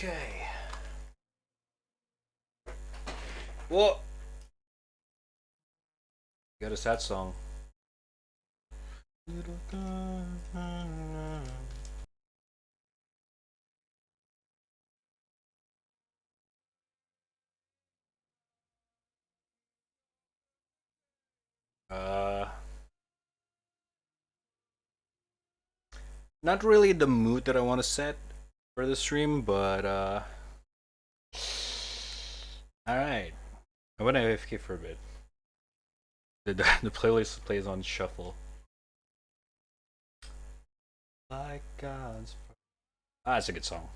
Okay. Well, got a sad song. Uh, Not really the mood that I want to set for the stream, but all right. I went AFK for a bit. The playlist plays on shuffle. Like God's. It's a good song.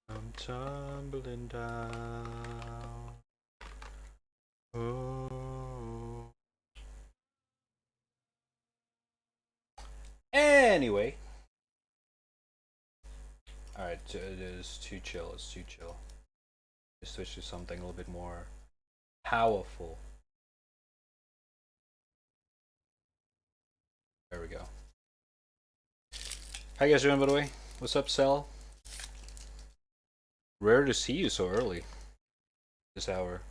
I'm tumbling down. Oh. Anyway, all right. It is too chill. It's too chill. Just switch to something a little bit more powerful. There we go. How you guys doing, by the way? What's up, Cell? Rare to see you so early this hour.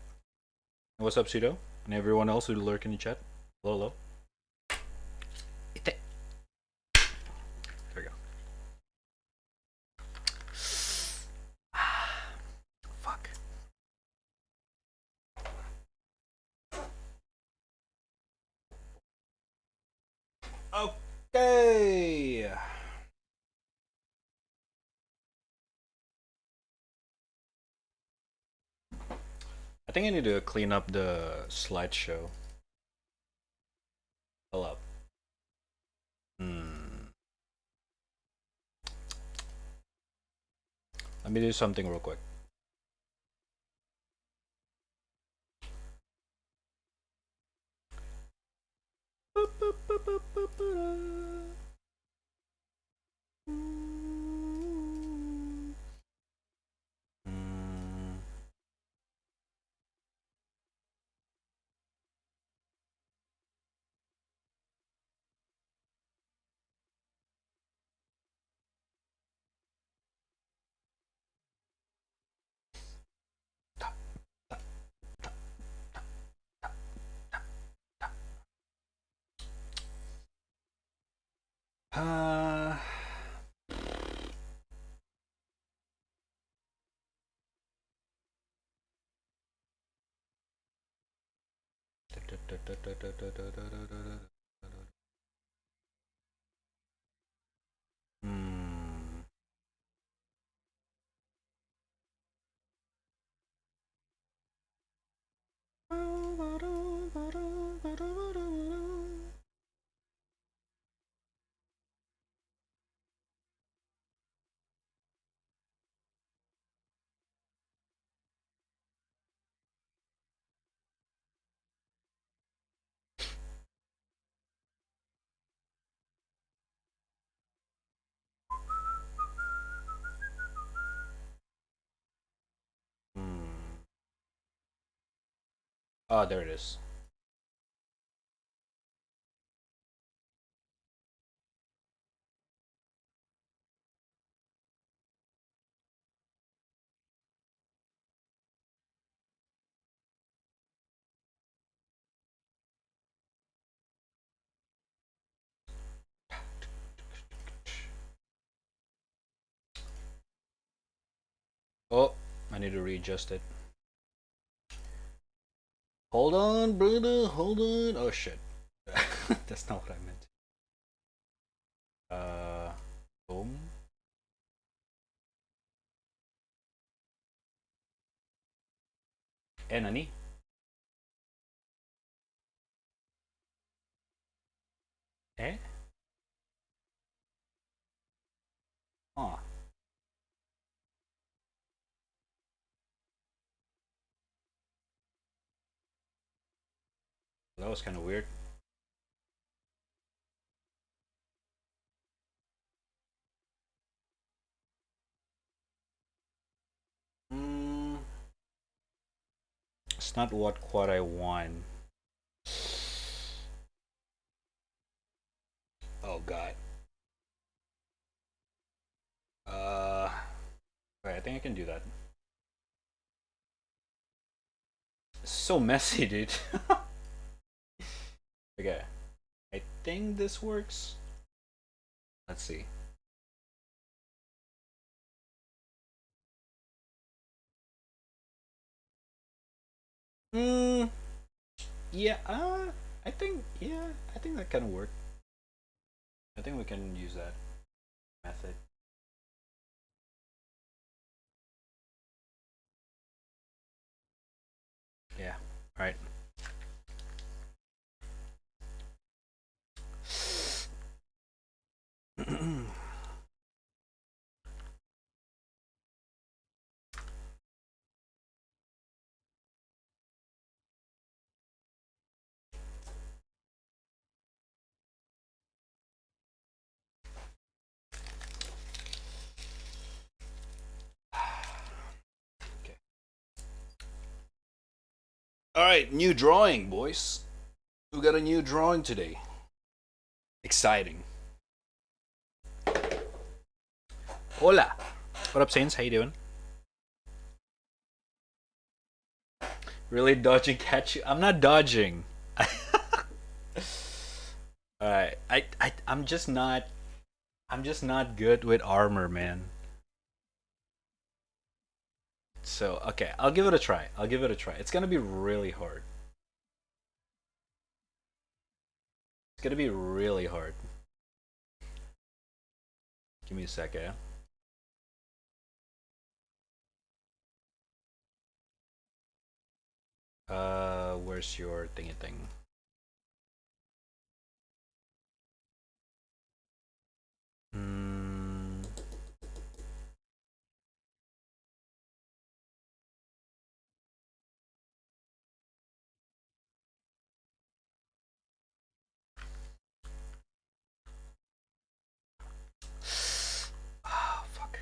And what's up, Pseudo? And everyone else who lurk in the chat. Hello, hello. There we go. Fuck. Okay. I think I need to clean up the slideshow. Hold up. Let me do something real quick. Uh, hmm. Hmm. Oh, there it is. Oh, I need to readjust it. Hold on, brother. Hold on. Oh shit. That's not what I meant. Boom. Nani? Eh? Huh. That was kind of weird. It's not what quad I want. Oh god. Alright, I think I can do that. So messy, dude. Okay. I think this works. Let's see. Hmm. Yeah. I think that kind of work. I think we can use that method. Yeah. All right. Okay. All right, new drawing, boys. We got a new drawing today. Exciting. Hola. What up, Saints? How you doing? Really dodging catch you? I'm not dodging. Alright. I'm just not good with armor, man. So okay, I'll give it a try. I'll give it a try. It's gonna be really hard. It's gonna be really hard. Give me a second. Where's your thingy thing? Hmm. Oh fuck.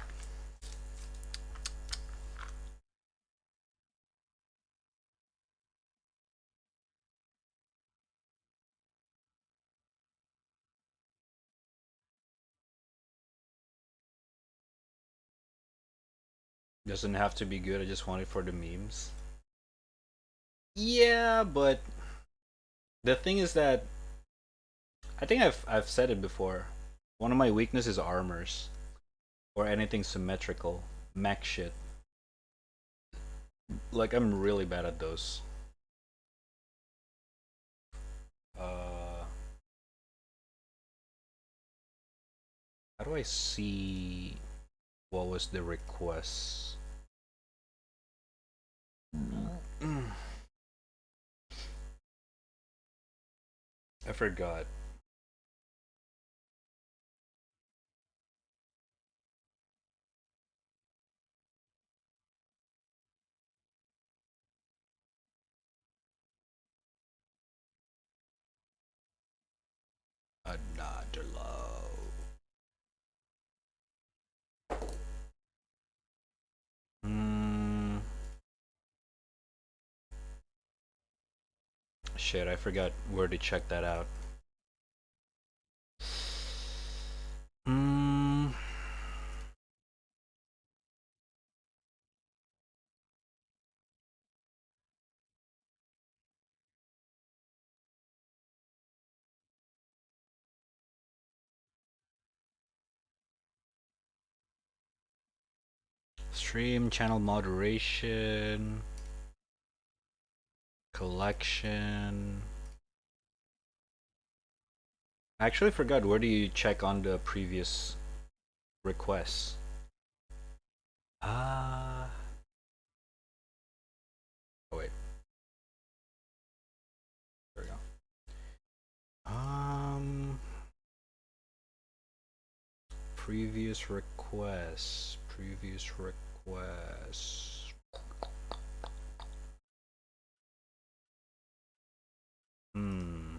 Doesn't have to be good. I just want it for the memes. Yeah, but the thing is that I think I've said it before. One of my weaknesses is armors or anything symmetrical, mech shit. Like I'm really bad at those. Uh, how do I see what was the request? I forgot. Another low. Hmm. Shit, I forgot where to check that out. Hmm. Stream channel moderation collection. I actually forgot where do you check on the previous requests? Ah. Oh wait. There we go. Previous requests. Previous requests. Hmm.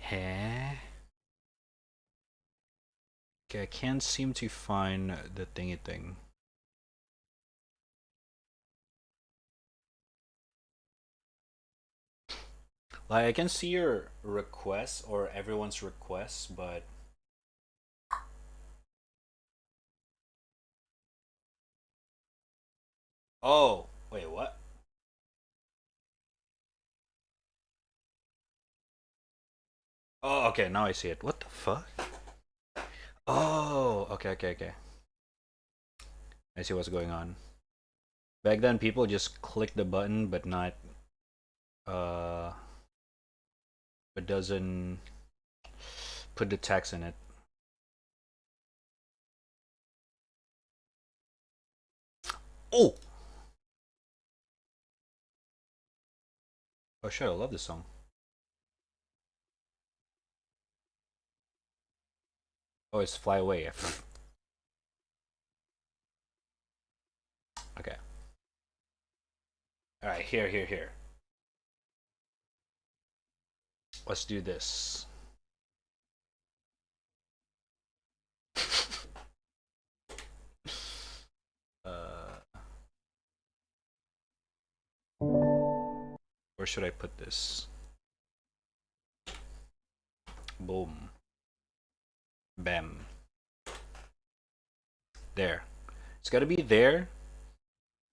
Huh? Okay, I can't seem to find the thingy thing. Like, I can see your requests or everyone's requests, but oh, wait, what? Oh, okay, now I see it. What the fuck? Oh, okay, okay, okay. I see what's going on. Back then, people just click the button, but not, uh, but doesn't put the text in it. Oh! Oh shit, I love this song. Oh, it's Fly Away. Okay. Alright, here. Let's do this. Uh, where should I put this? Boom. Bam. There. It's gotta be there.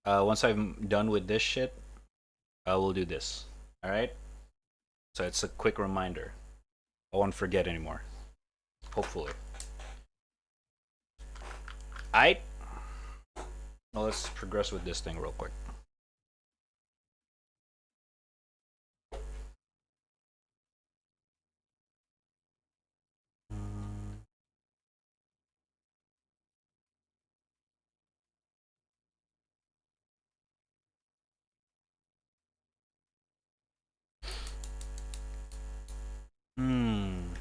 Once I'm done with this shit, I will do this. Alright? So it's a quick reminder. I won't forget anymore. Hopefully. I. Well, let's progress with this thing real quick. Hmm.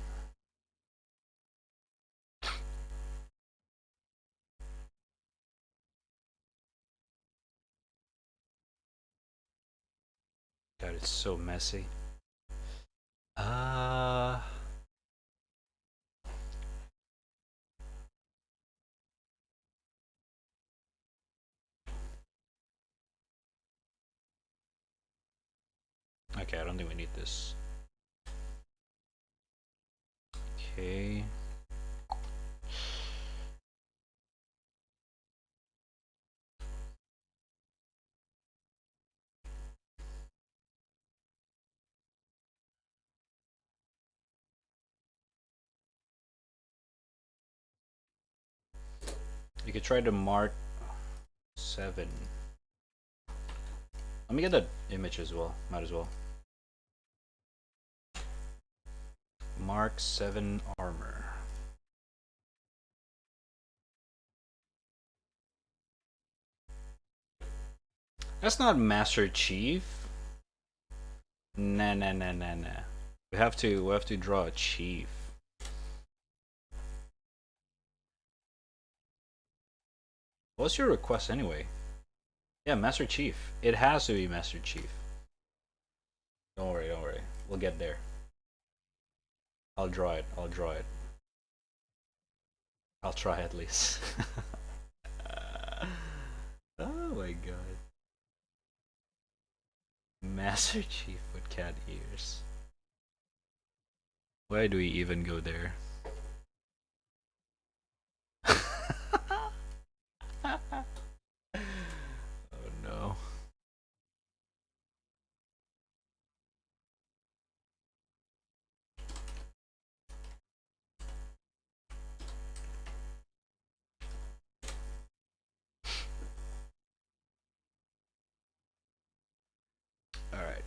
God, it's so messy. Uh. Okay, I don't think we need this. Okay. You could try to mark 7. Let me get that image as well. Might as well. Mark 7 armor. That's not Master Chief. Nah. We have to draw a chief. What's your request anyway? Yeah, Master Chief. It has to be Master Chief. Don't worry. We'll get there. I'll draw it. I'll try at least. Oh my god. Master Chief with cat ears. Why do we even go there? Oh no. Alright.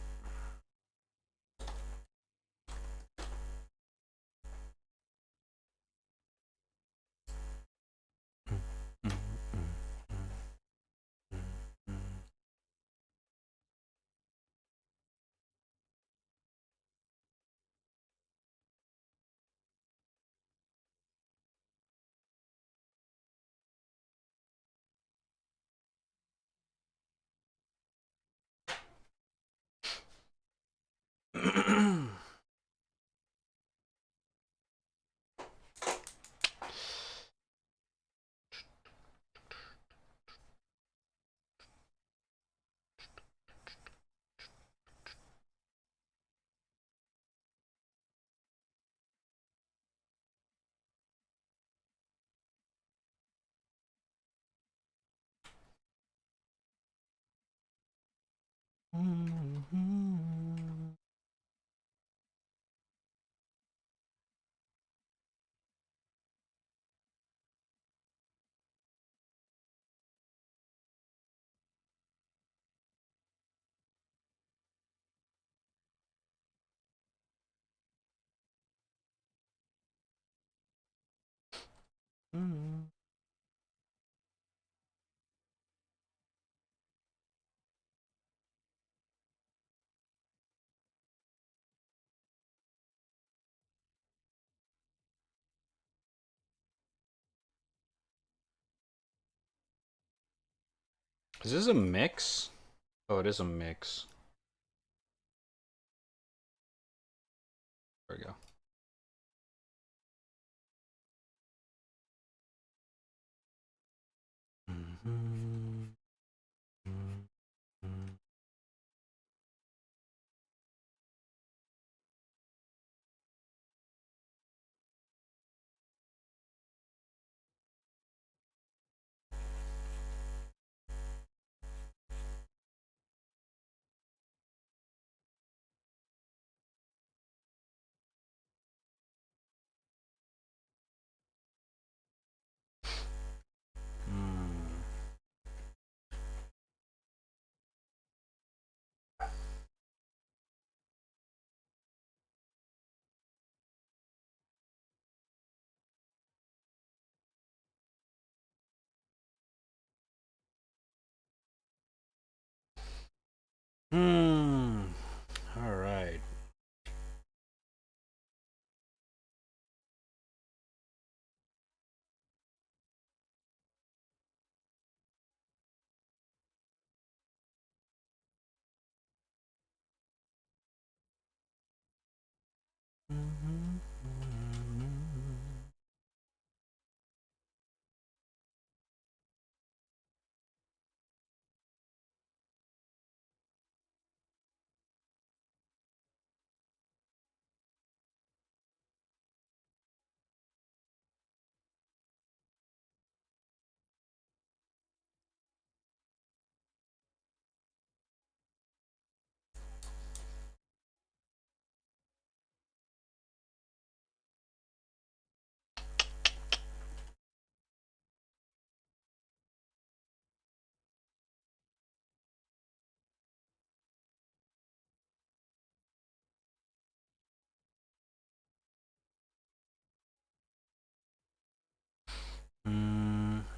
Is this a mix? Oh, it is a mix. There we go. All right. Mm,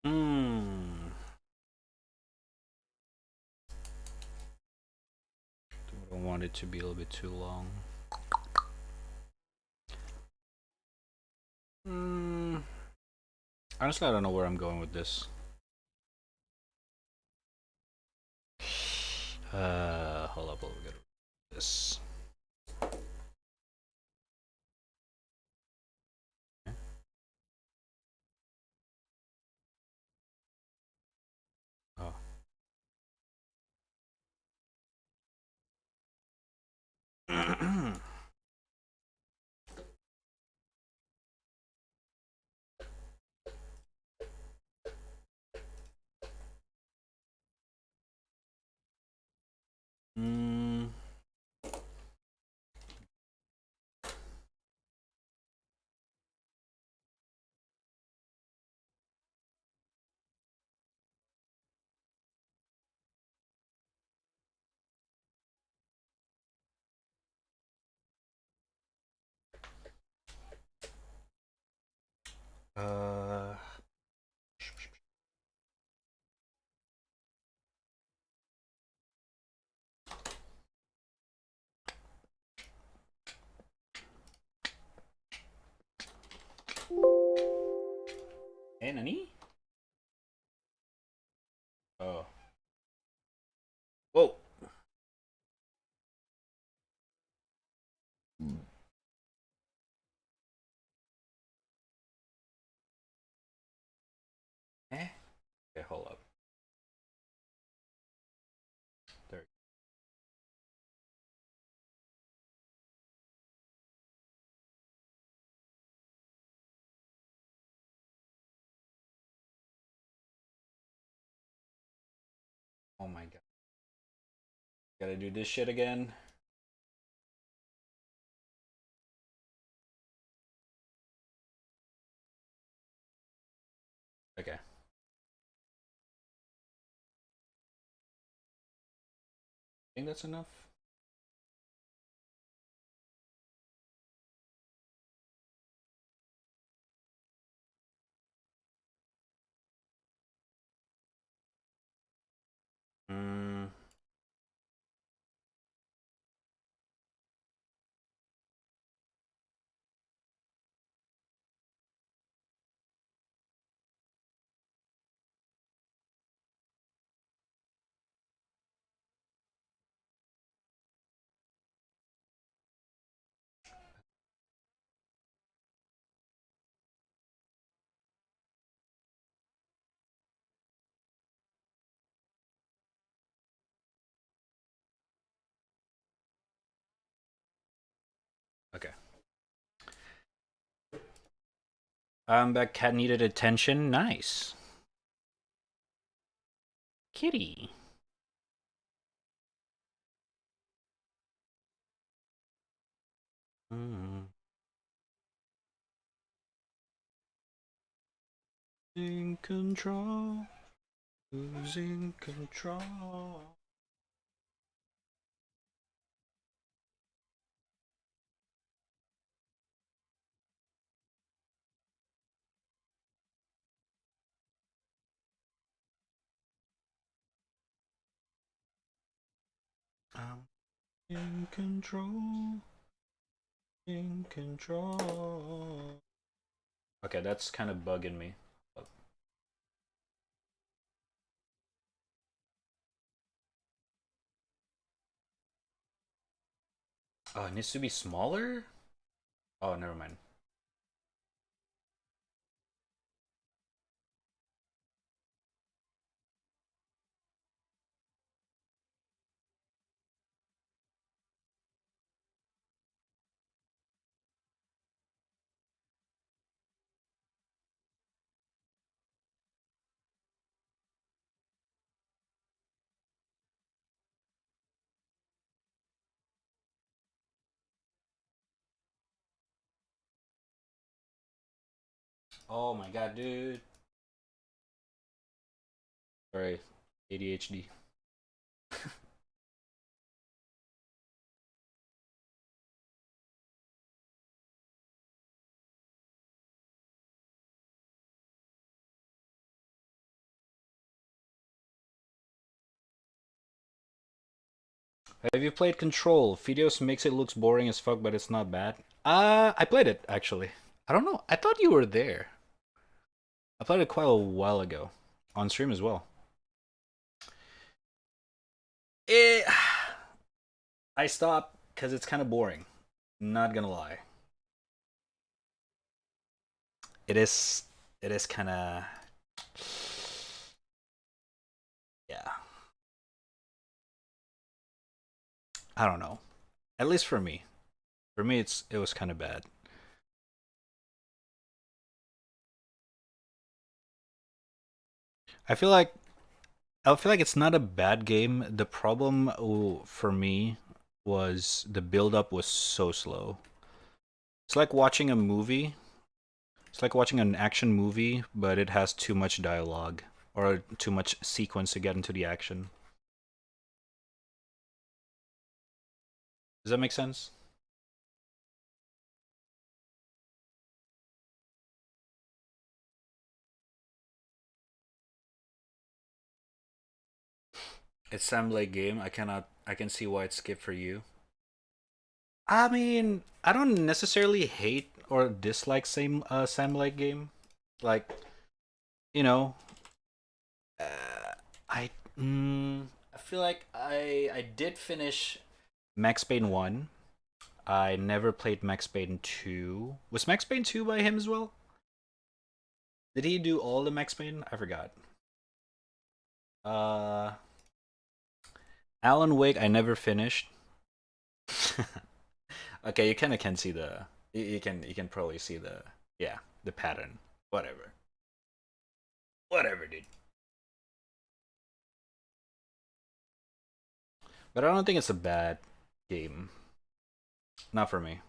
mm. I don't want it to be a little bit too long. Mm, honestly, I don't know where I'm going with this. Hold up, we'll get this. Oh. mm, uh, hey, Nani? Oh. Eh? Okay, hold up. There. Oh my god. Gotta do this shit again. Okay. I think that's enough. Mm, okay. That cat needed attention. Nice. Kitty. Mm. In control. Losing control. I'm in control. In control. Okay, that's kind of bugging me. Oh, it needs to be smaller? Oh, never mind. Oh my god, dude. Sorry, ADHD. Have you played Control? Fideos makes it looks boring as fuck, but it's not bad. I played it actually. I don't know. I thought you were there. I played it quite a while ago on stream as well. It, I stopped because it's kind of boring. Not gonna lie. It is. It is kind of. Yeah. I don't know. At least for me. For me, it was kind of bad. I feel like I feel like it's not a bad game. The problem for me was the build up was so slow. It's like watching a movie. It's like watching an action movie, but it has too much dialogue or too much sequence to get into the action. Does that make sense? It's Sam Lake game. I can see why it's skipped for you. I mean, I don't necessarily hate or dislike Sam Lake game. Like, you know, uh, I I feel like I did finish Max Payne 1. I never played Max Payne 2. Was Max Payne 2 by him as well? Did he do all the Max Payne? I forgot. Uh, Alan Wake, I never finished. Okay, you kind of can see the. You can probably see the, yeah, the pattern. Whatever. Whatever, dude. But I don't think it's a bad game. Not for me.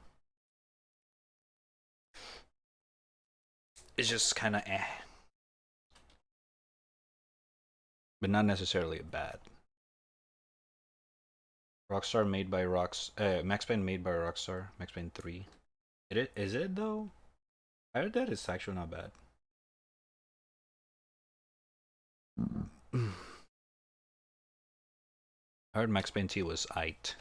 It's just kind of eh, but not necessarily bad. Rockstar made by Max Payne made by Rockstar. Max Payne 3. Is it though? I heard that it's actually not bad. I heard Max Payne 2 was aight.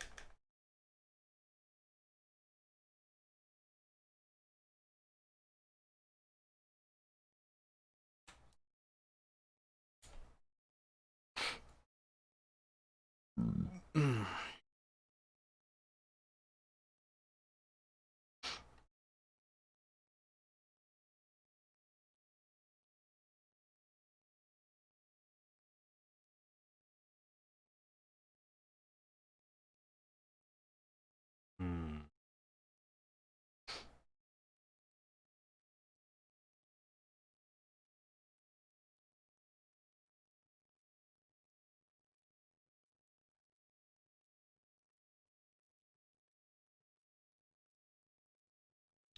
Hmm.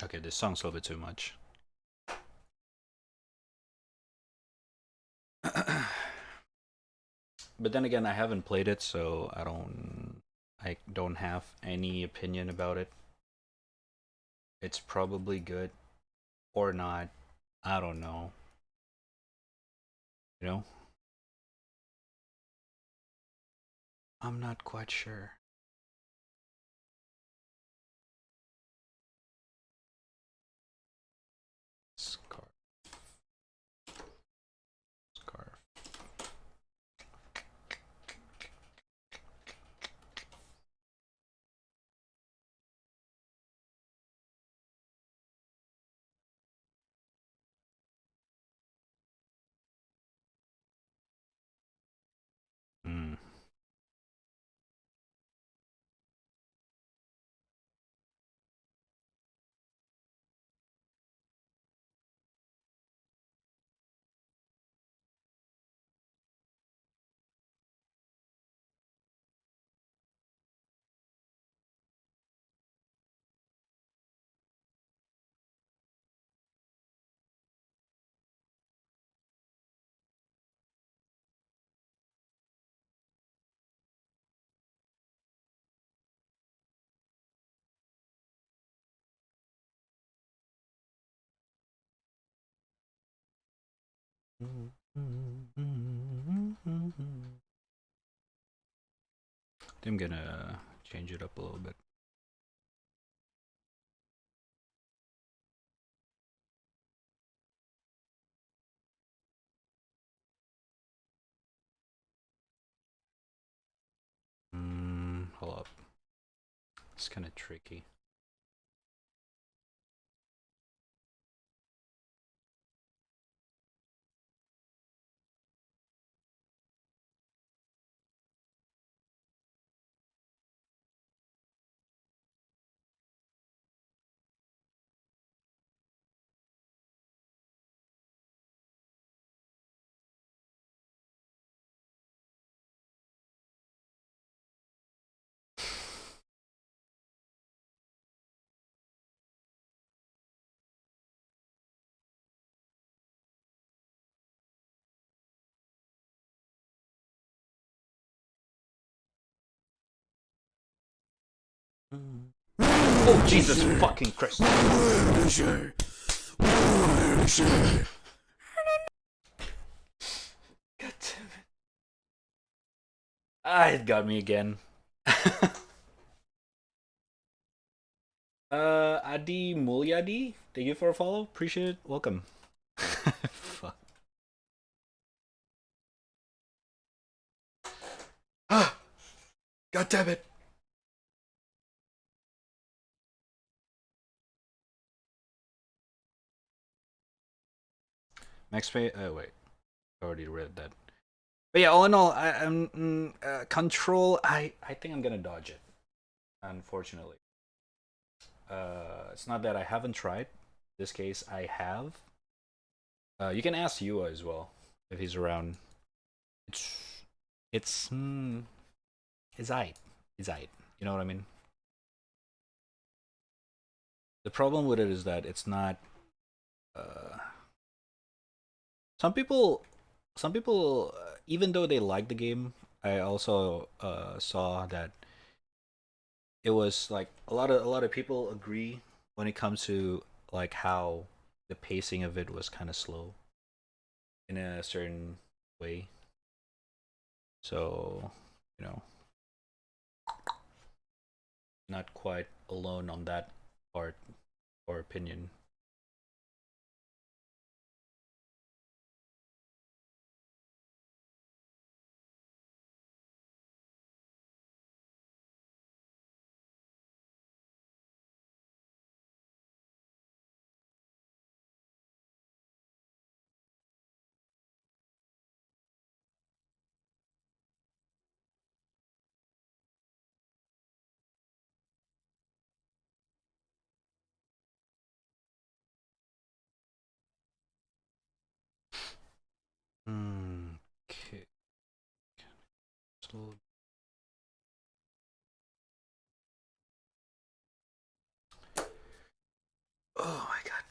Okay, this song's a little bit too much. But then again, I haven't played it, so I don't have any opinion about it. It's probably good or not. I don't know. You know? I'm not quite sure. Scarf. Scarf. Hmm. I'm gonna change it up a little bit. Hold up. It's kind of tricky. Oh, Jesus fucking Christ. God damn it. Ah, it got me again. Adi Mulyadi, thank you for a follow. Appreciate it. Welcome. Fuck. Ah, God damn it. Max Payne. Oh wait, I already read that. But yeah, all in all, I'm Control. I think I'm gonna dodge it. Unfortunately, it's not that I haven't tried. In this case, I have. You can ask Yua as well if he's around. It's it's it's aight. It's aight. You know what I mean? The problem with it is that it's not. Uh, some people, some people, even though they like the game, I also saw that it was like a lot of people agree when it comes to like how the pacing of it was kind of slow in a certain way. So, you know, not quite alone on that part or opinion. Hmm. Okay. So, oh my god.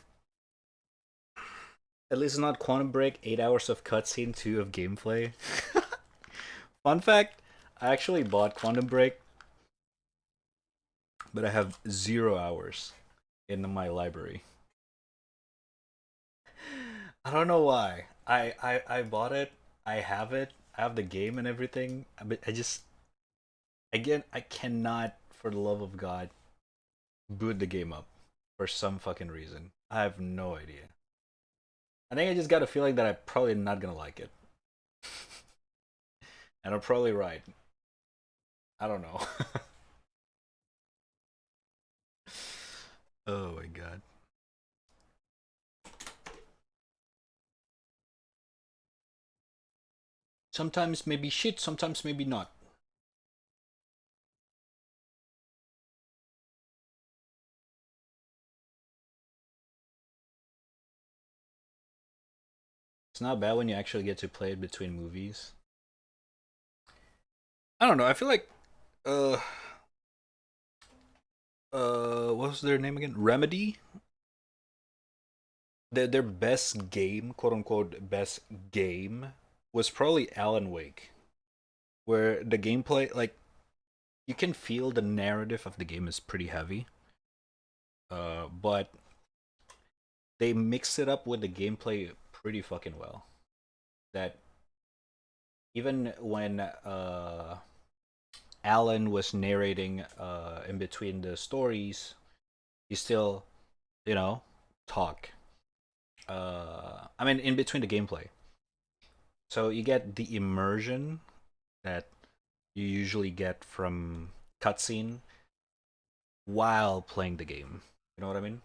At least not Quantum Break, 8 hours of cutscene, two of gameplay. Fun fact: I actually bought Quantum Break, but I have 0 hours in my library. I don't know why. I bought it. I have it. I have the game and everything. But I just again I cannot, for the love of God, boot the game up for some fucking reason. I have no idea. I think I just got a feeling that I'm probably not gonna like it, and I'm probably right. I don't know. Oh my god. Sometimes maybe shit. Sometimes maybe not. It's not bad when you actually get to play it between movies. I don't know. I feel like uh what was their name again? Remedy. Their best game, quote unquote, best game was probably Alan Wake, where the gameplay, like, you can feel the narrative of the game is pretty heavy, but they mix it up with the gameplay pretty fucking well. That even when Alan was narrating in between the stories, he still, you know, talk. I mean, in between the gameplay. So you get the immersion that you usually get from cutscene while playing the game. You know what I mean?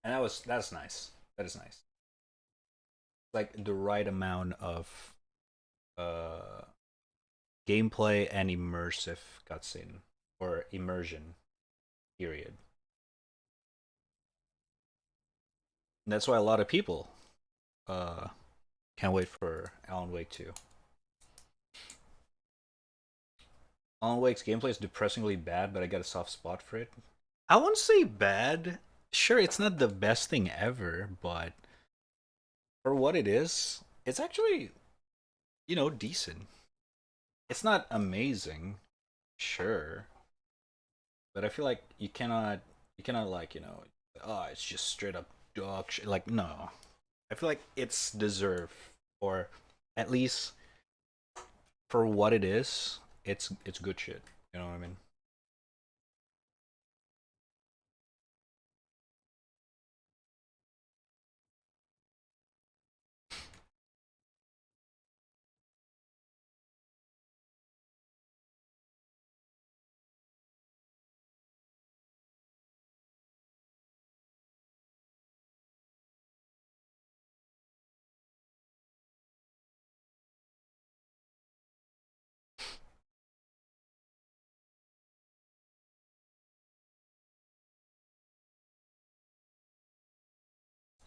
And that's nice. That is nice. Like the right amount of uh gameplay and immersive cutscene or immersion period. And that's why a lot of people uh can't wait for Alan Wake 2. Alan Wake's gameplay is depressingly bad, but I got a soft spot for it. I won't say bad. Sure, it's not the best thing ever, but for what it is, it's actually, decent. It's not amazing, sure, but I feel like you cannot like, oh, it's just straight up dog shit. Like, no. I feel like it's deserved, or at least for what it is, it's good shit. You know what I mean?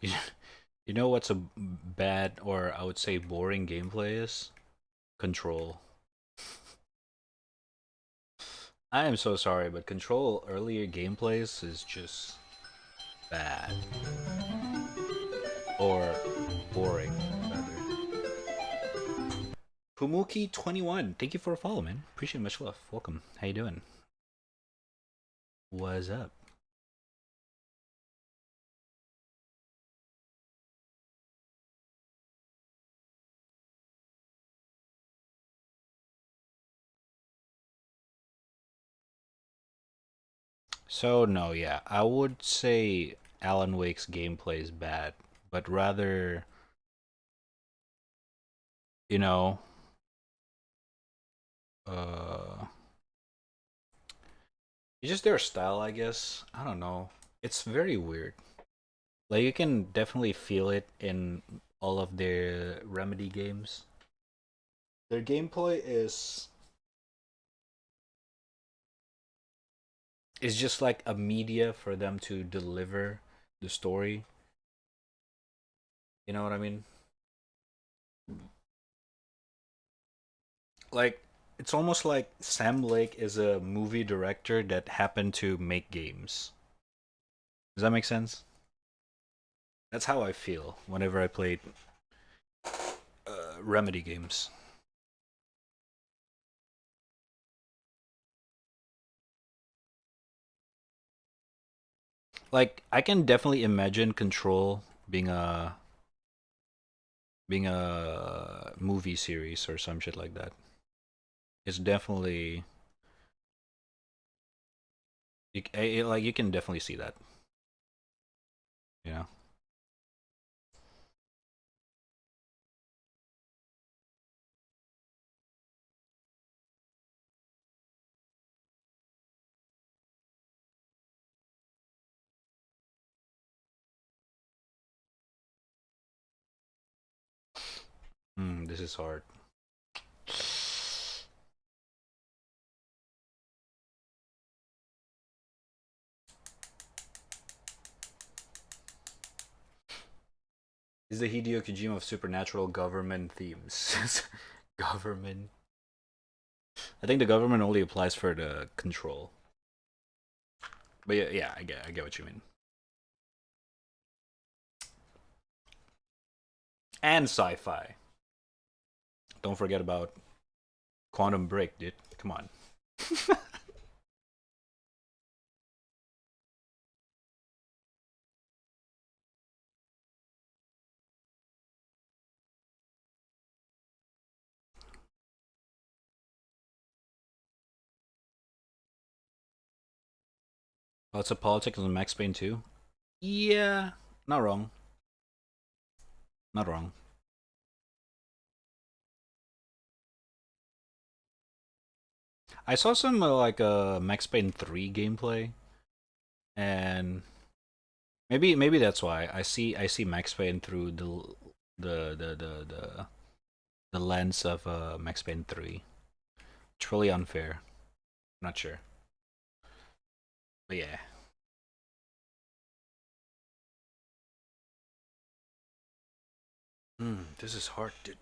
You know what's a bad, or I would say boring gameplay is? Control. I am so sorry, but Control earlier gameplays is just bad. Or boring, rather. Pumuki21, thank you for a follow, man. Appreciate it, much love. Welcome. How you doing? What's up? So no, yeah, I would say Alan Wake's gameplay is bad, but rather, you know, uh, it's just their style, I guess. I don't know. It's very weird. Like you can definitely feel it in all of their Remedy games. Their gameplay is just like a media for them to deliver the story. You know what I mean? Like it's almost like Sam Lake is a movie director that happened to make games. Does that make sense? That's how I feel whenever I played Remedy games. Like I can definitely imagine Control being a movie series or some shit like that. It's definitely like you can definitely see that. You know. This is hard. Is the Hideo Kojima of supernatural government themes? Government. I think the government only applies for the control. But yeah, yeah, I get what you mean. And sci-fi. Don't forget about Quantum Break, dude. Come on. Lots of politics on Max Payne 2. Yeah, not wrong. Not wrong. I saw some like Max Payne 3 gameplay, and maybe that's why I see Max Payne through the lens of Max Payne 3. It's really unfair. I'm not sure, but yeah. This is hard, dude.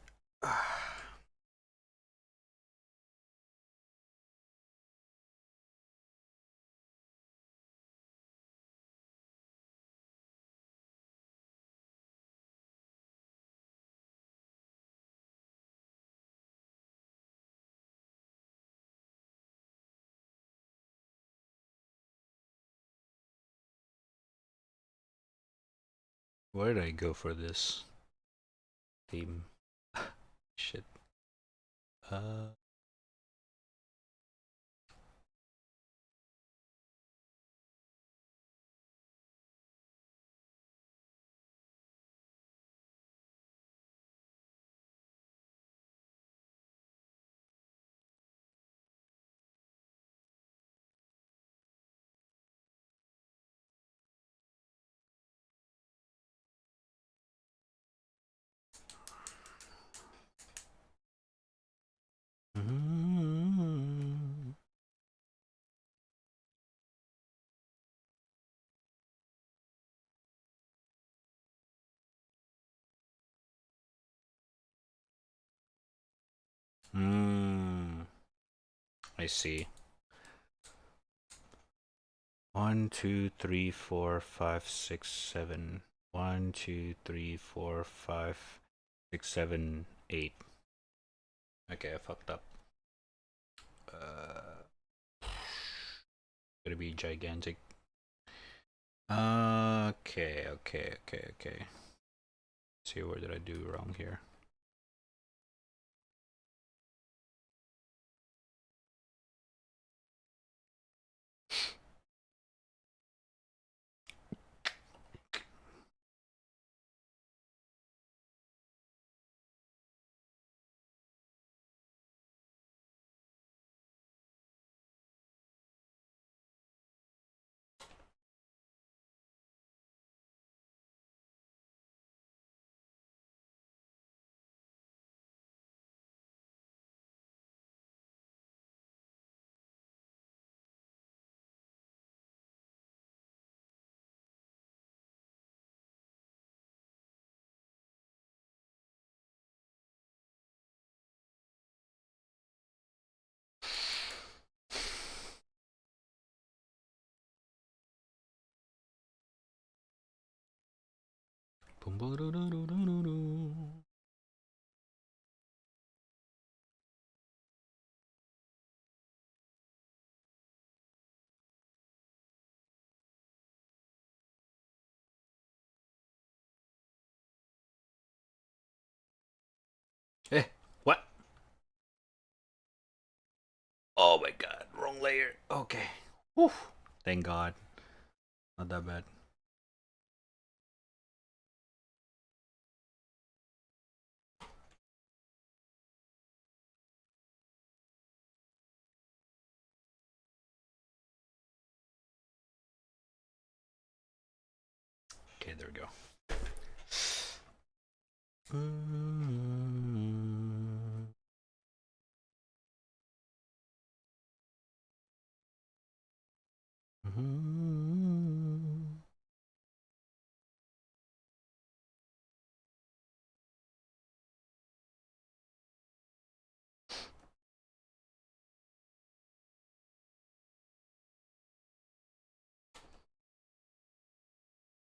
Where did I go for this theme? Shit. Uh, Hmm. I see. 1, 2, 3, 4, 5, 6, 7. 1, 2, 3, 4, 5, 6, 7, 8. Okay, I fucked up. Gonna be gigantic. Okay. Let's see, what did I do wrong here? Eh, what? Oh my god, wrong layer. Okay. Whew. Thank God. Not that bad. Okay, there we go.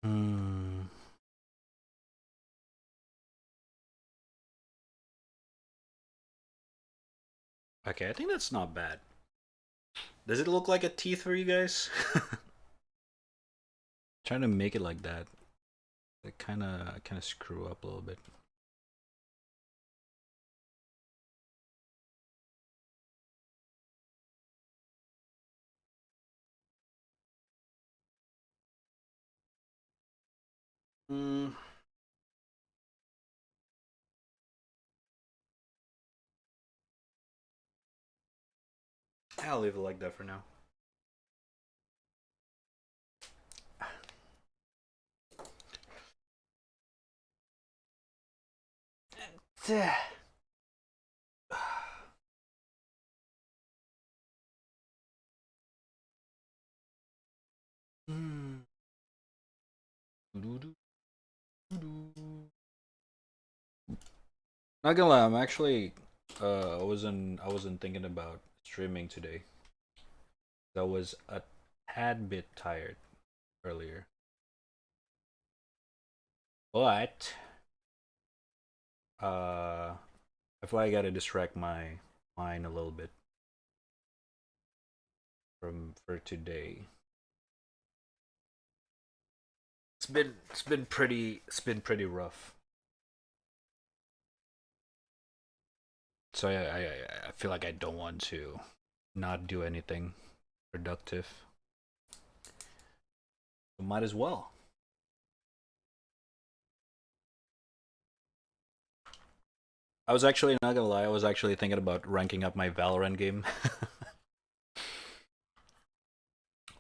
Hmm. Okay, I think that's not bad. Does it look like a teeth for you guys? Trying to make it like that. It kind of screw up a little bit. Mm, I'll leave it like that for now. Hmm. Not gonna lie, I'm actually I wasn't thinking about streaming today. I was a tad bit tired earlier. But I feel like I gotta distract my mind a little bit from for today. It's been pretty rough. So I feel like I don't want to not do anything productive. But might as well. I was actually not gonna lie. I was actually thinking about ranking up my Valorant game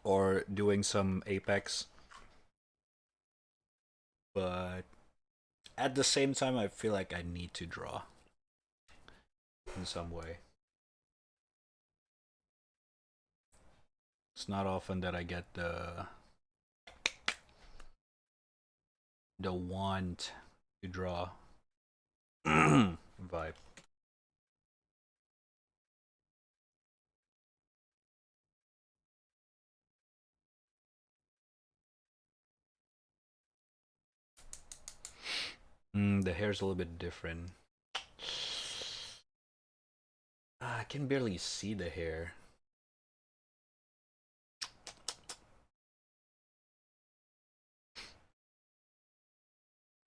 or doing some Apex, but at the same time, I feel like I need to draw in some way. It's not often that I get the want to draw vibe. The hair's a little bit different. I can barely see the hair.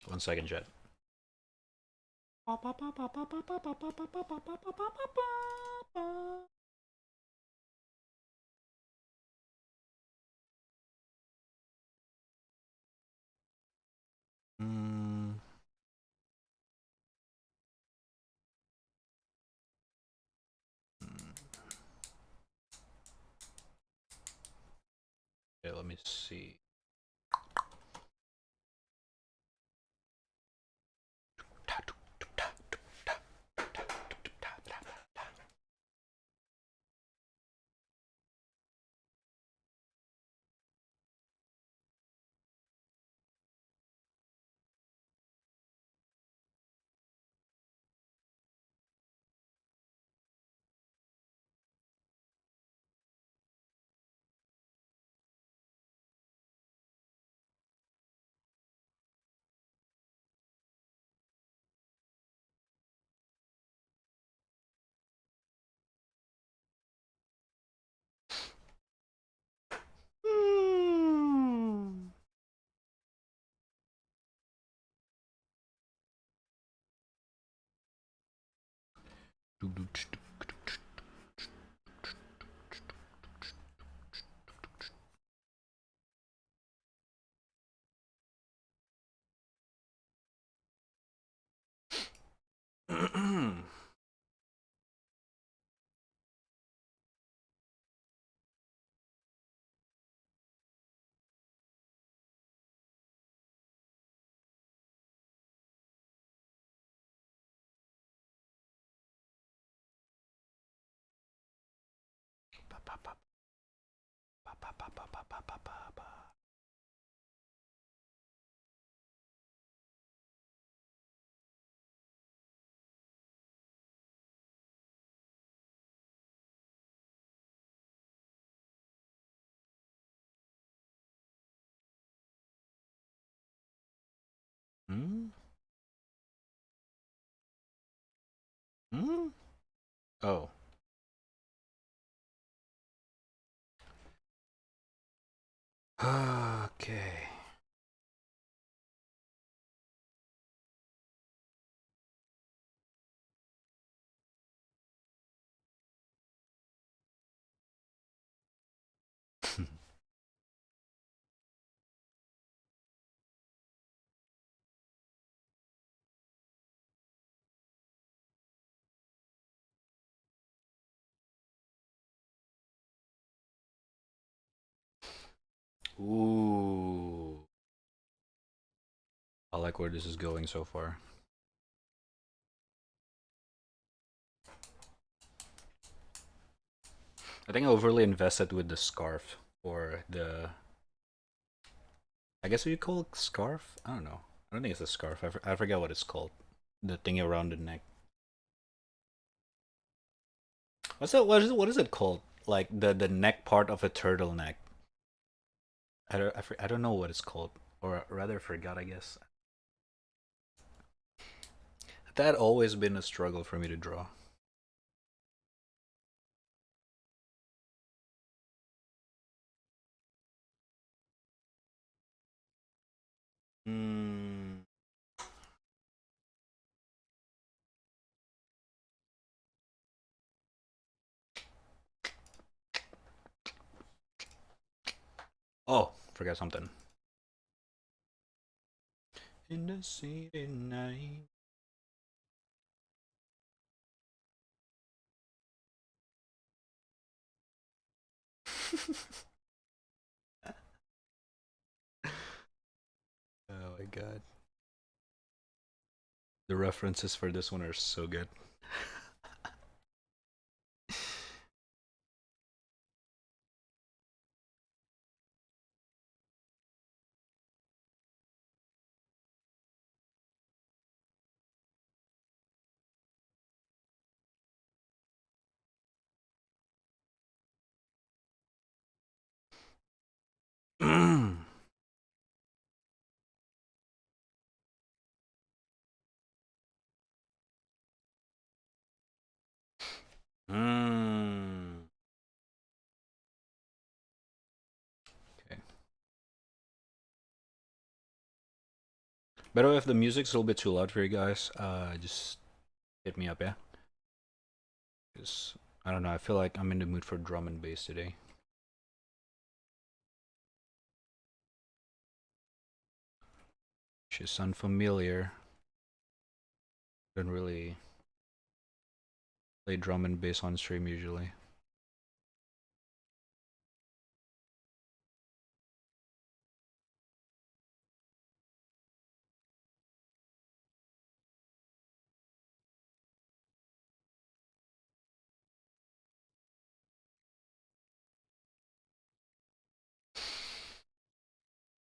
One second, chat. Mm, okay, let me see. Hmm? Hmm? Oh. Okay. Ooh. I like where this is going so far. I think I overly invested with the scarf or the. I guess what you call it scarf? I don't know. I don't think it's a scarf. I forget what it's called. The thing around the neck. What's that? What is it called? Like the neck part of a turtleneck. I don't know what it's called, or rather forgot. I guess that always been a struggle for me to draw. Mm. Oh, forgot something. In the city night. Oh my god. The references for this one are so good. By the way, if the music's a little bit too loud for you guys, just hit me up, yeah? Because, I don't know, I feel like I'm in the mood for drum and bass today. Which is unfamiliar. Don't really play drum and bass on stream usually.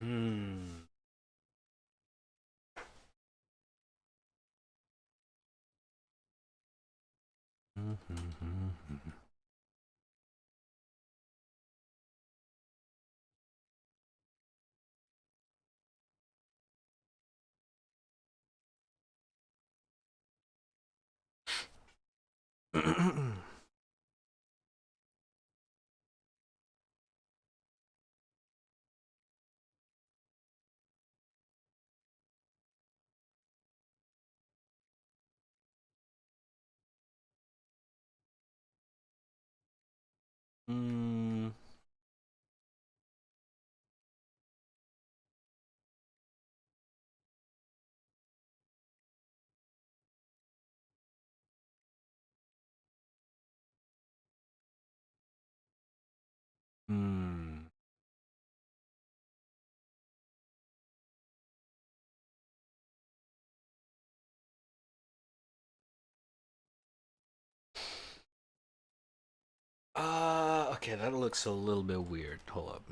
Hmm. Hmm. Hmm. Okay, that looks a little bit weird. Hold up.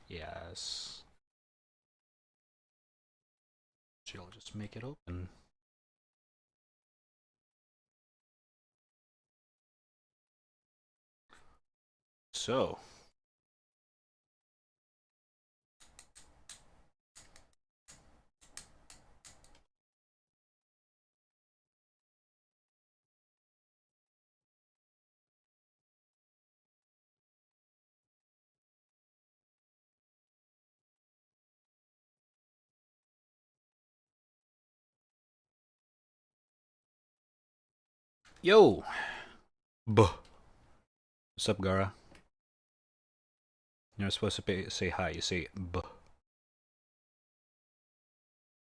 Yes. So I'll just make it open. So. Yo! Buh. What's up, Gara? You're supposed to say hi, you say buh.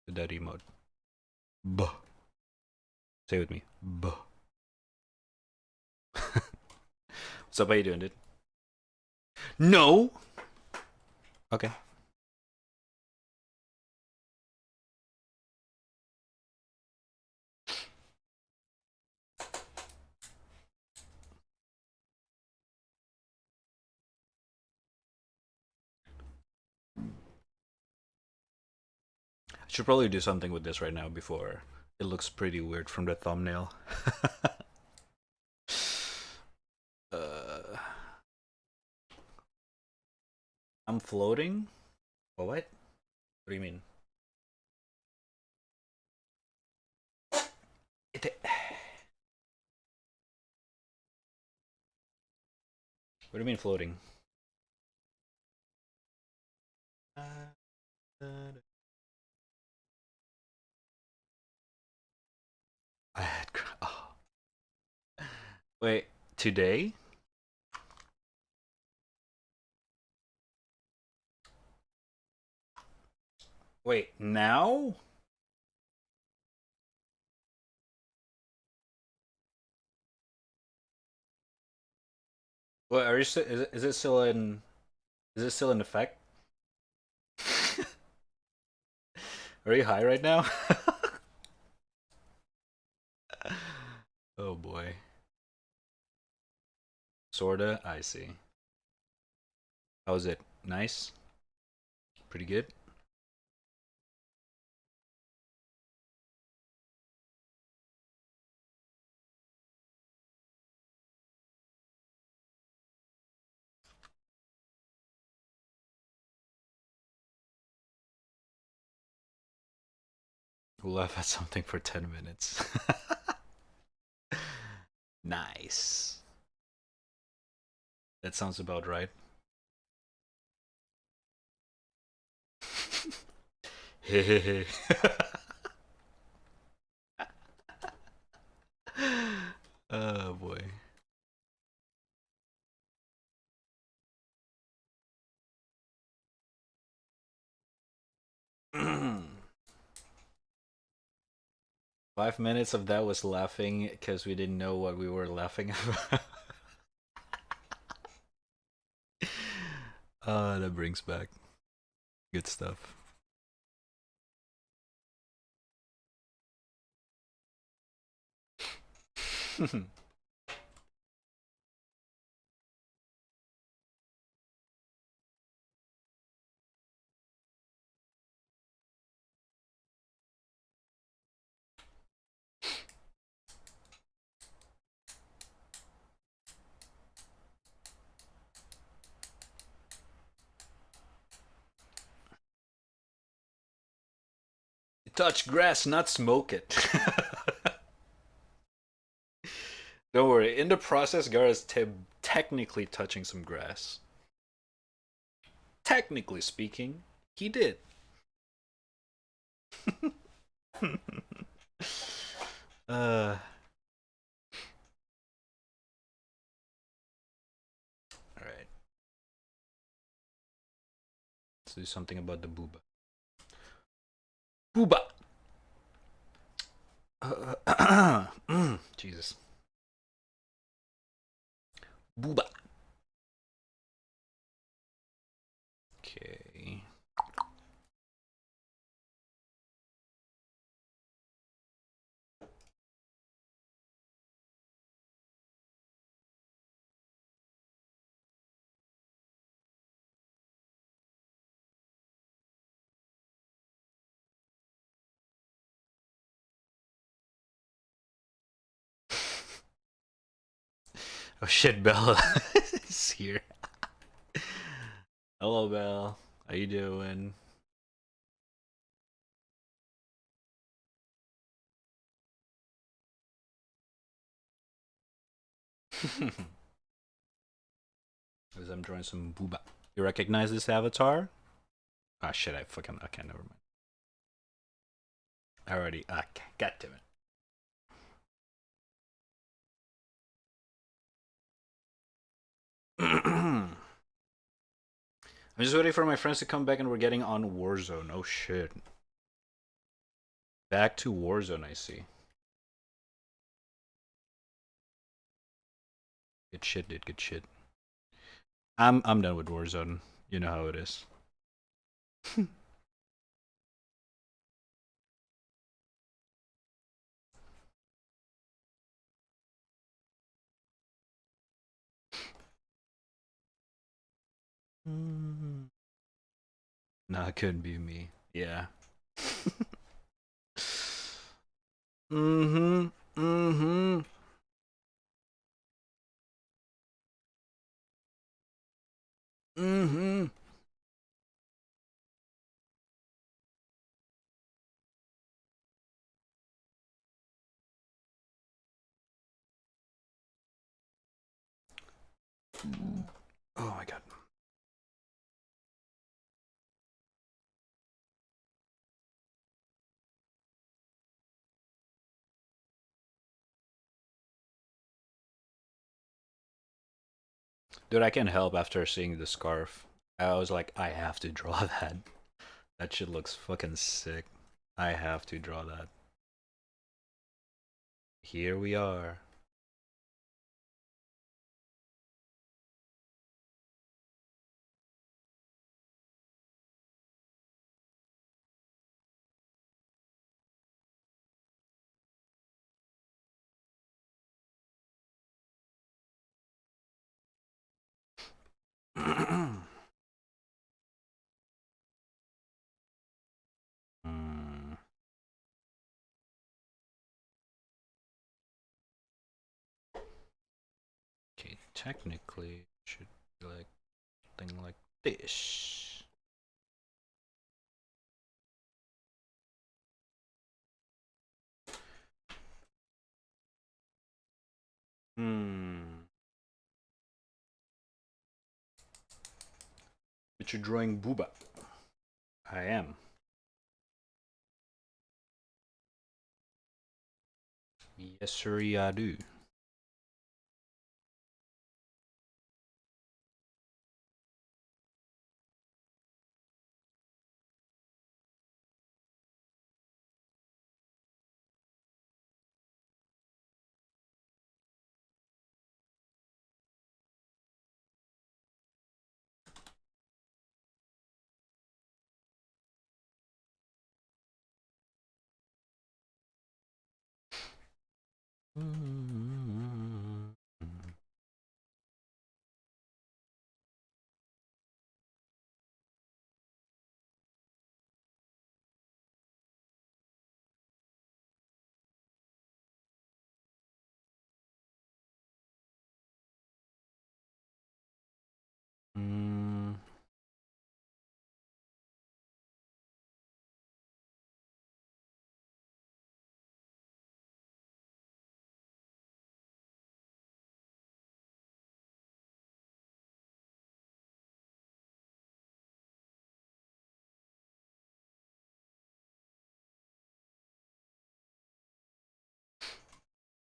The daddy mode. Buh. Say it with me. Buh. What's up, how you doing, dude? No! Okay. I should probably do something with this right now before it looks pretty weird from the thumbnail. uh, I'm floating? What? What do you mean? It, what do you mean floating? I had. Oh. Wait, today? Wait, now? What are you? Is it still in? Is it still in effect? Are you high right now? Oh boy. Sorta. I see. How's it? Nice. Pretty good. We'll laugh at something for 10 minutes. Nice. That sounds about right. Hehehe. Oh boy. Five minutes of that was laughing because we didn't know what we were laughing about. That brings back good stuff. Touch grass, not smoke it. Don't worry. In the process, Gar is technically touching some grass. Technically speaking, he did. uh. All right. Let's do something about the booba. Booba. Jesus. Booba. Okay. Oh shit, Bella is here. Hello, Belle. How you doing? As I'm drawing some booba. You recognize this avatar? Ah shit, I fucking okay, never mind. I already okay, god damn it. I'm just waiting for my friends to come back and we're getting on Warzone. Oh shit. Back to Warzone, I see. Good shit, dude, good shit. I'm done with Warzone. You know how it is. Nah, it couldn't be me. Yeah. Mm-hmm. Mm-hmm. Mm-hmm. Oh my god. Dude, I can help after seeing the scarf. I was like, I have to draw that. That shit looks fucking sick. I have to draw that. Here we are. Hmm. Okay, technically, it should be like something like this. Hmm. But you're drawing Booba. I am. Yes, sir, I do. Hmm.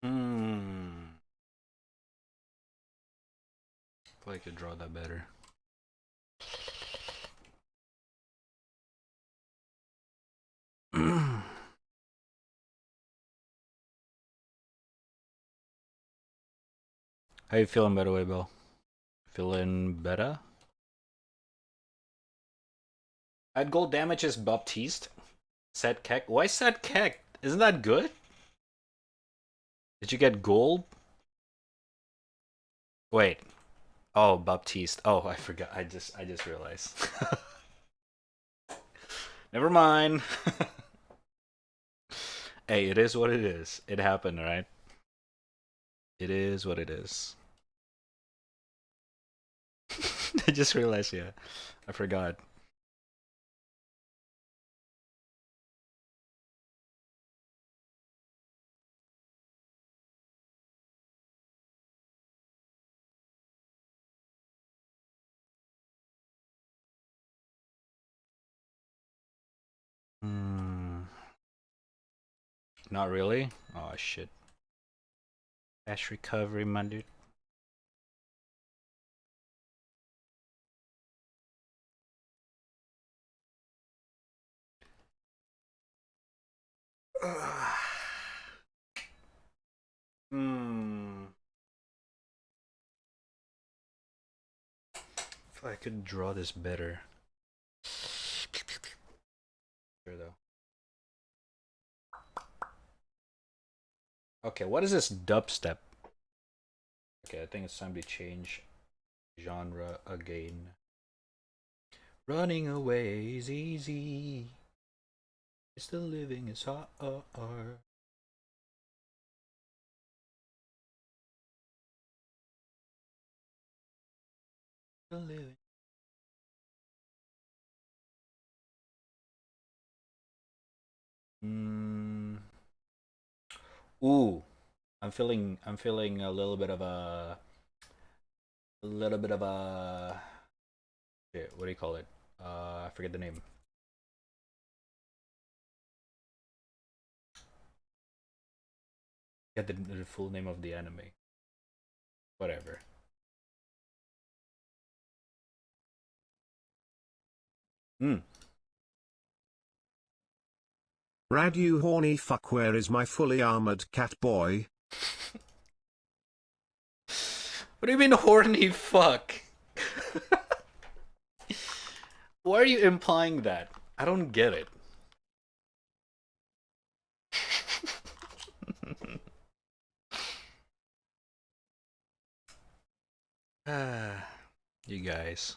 Hmm. If I could draw that better. How you feeling, by the way, Bill? Feeling better? At gold damage is Baptiste. Set Keck. Why Set Keck? Isn't that good? Did you get gold? Wait. Oh, Baptiste. Oh, I forgot. I just realized. Never mind. Hey, it is what it is. It happened, right? It is what it is. I just realized, yeah. I forgot. Hmm. Not really? Oh, shit. Cash recovery, my dude. Hmm. If I could draw this better. Sure, though. Okay, what is this dubstep? Okay, I think it's time to change genre again. Running away is easy. Still living is hard. Still living. Mm. Ooh, I'm feeling a little bit of a shit, what do you call it? I forget the name. Get the full name of the anime. Whatever. Hmm. Rad you horny fuck, where is my fully armored cat boy? What do you mean horny fuck? Why are you implying that? I don't get it. Ah, you guys.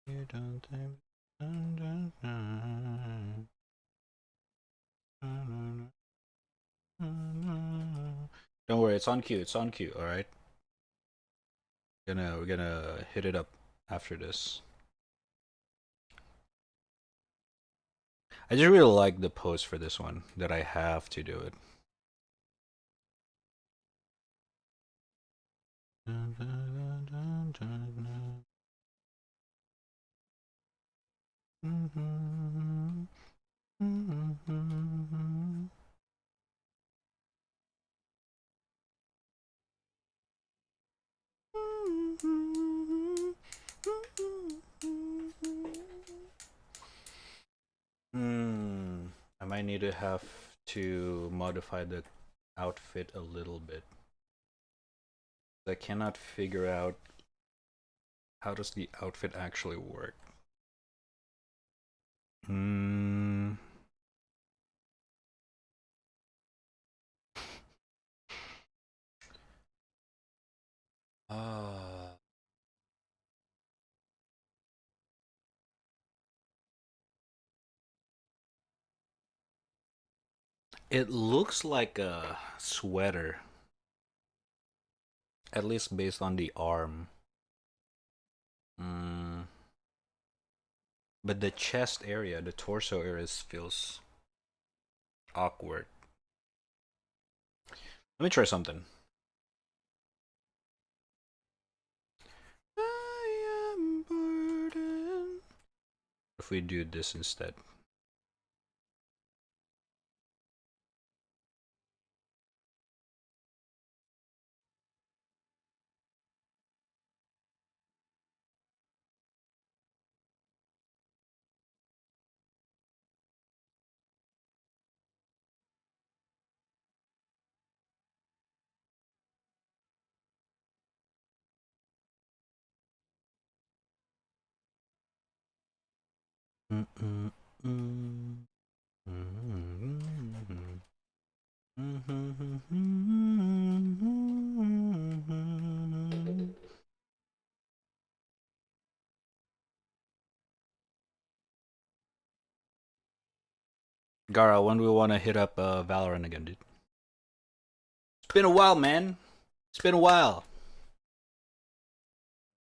You don't think. Don't worry, it's on cue. It's on cue. All right. We're gonna hit it up. after this. I just really like the pose for this one that I have to do it. I might need to have to modify the outfit a little bit. I cannot figure out how does the outfit actually work. Uh, it looks like a sweater, at least based on the arm. But the chest area, the torso area feels awkward. Let me try something. I am burdened. If we do this instead. Gara, when do we want to hit up Valorant again, dude? It's been a while, man. It's been a while.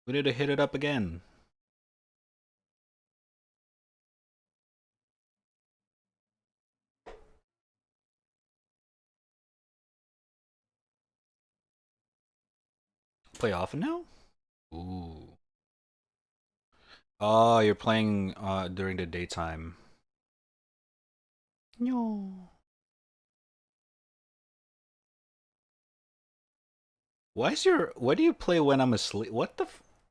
We need to hit it up again. Play often now? Ooh. Oh, you're playing during the daytime. No. Why do you play when I'm asleep? What?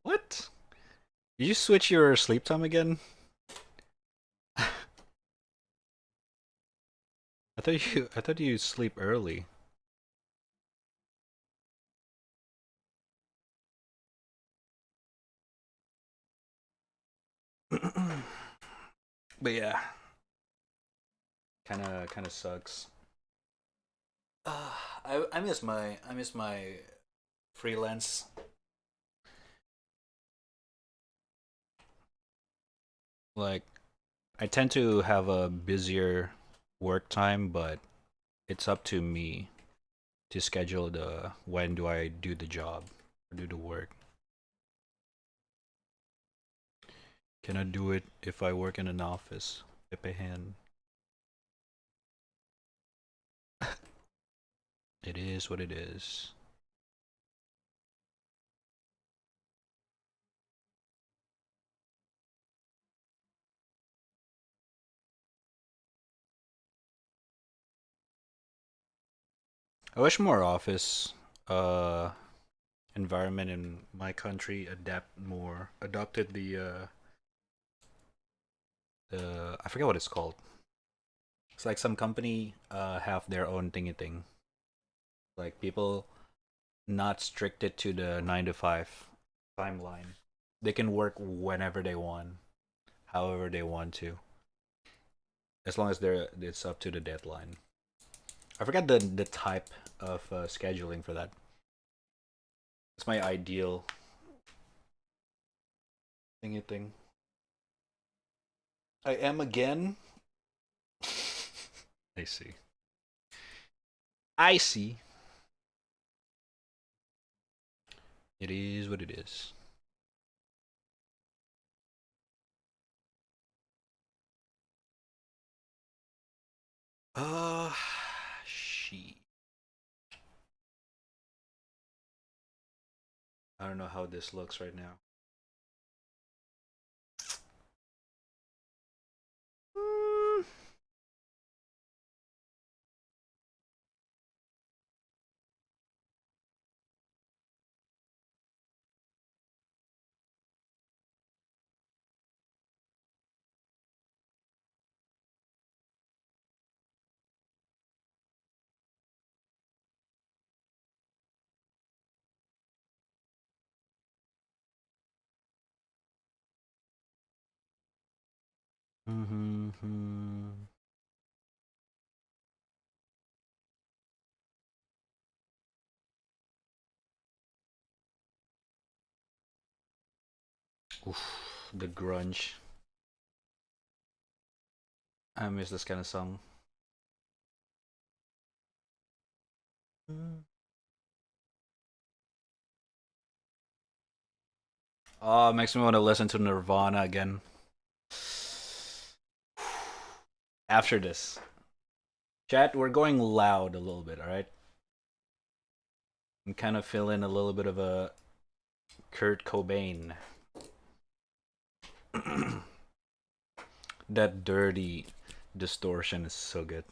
Did you switch your sleep time again? I thought you sleep early. But yeah, kind of sucks. I miss my freelance. Like I tend to have a busier work time, but it's up to me to schedule the when do I do the job or do the work. Can I do it if I work in an office? Pepe hand. It is what it is. I wish more office environment in my country adopted the I forget what it's called. It's like some company have their own thingy thing. Like people not stricted to the 9 to 5 timeline. They can work whenever they want, however they want to, as long as it's up to the deadline. I forgot the type of scheduling for that. It's my ideal thingy thing. I am again. I see. I see. It is what it is. She. I don't know how this looks right now. Mm. Mm-hmm. Oof, the grunge. I miss this kind of song. Mm. Oh, it makes me want to listen to Nirvana again. After this. Chat, we're going loud a little bit, alright? I'm kind of feeling a little bit of a Kurt Cobain. That dirty distortion is so good.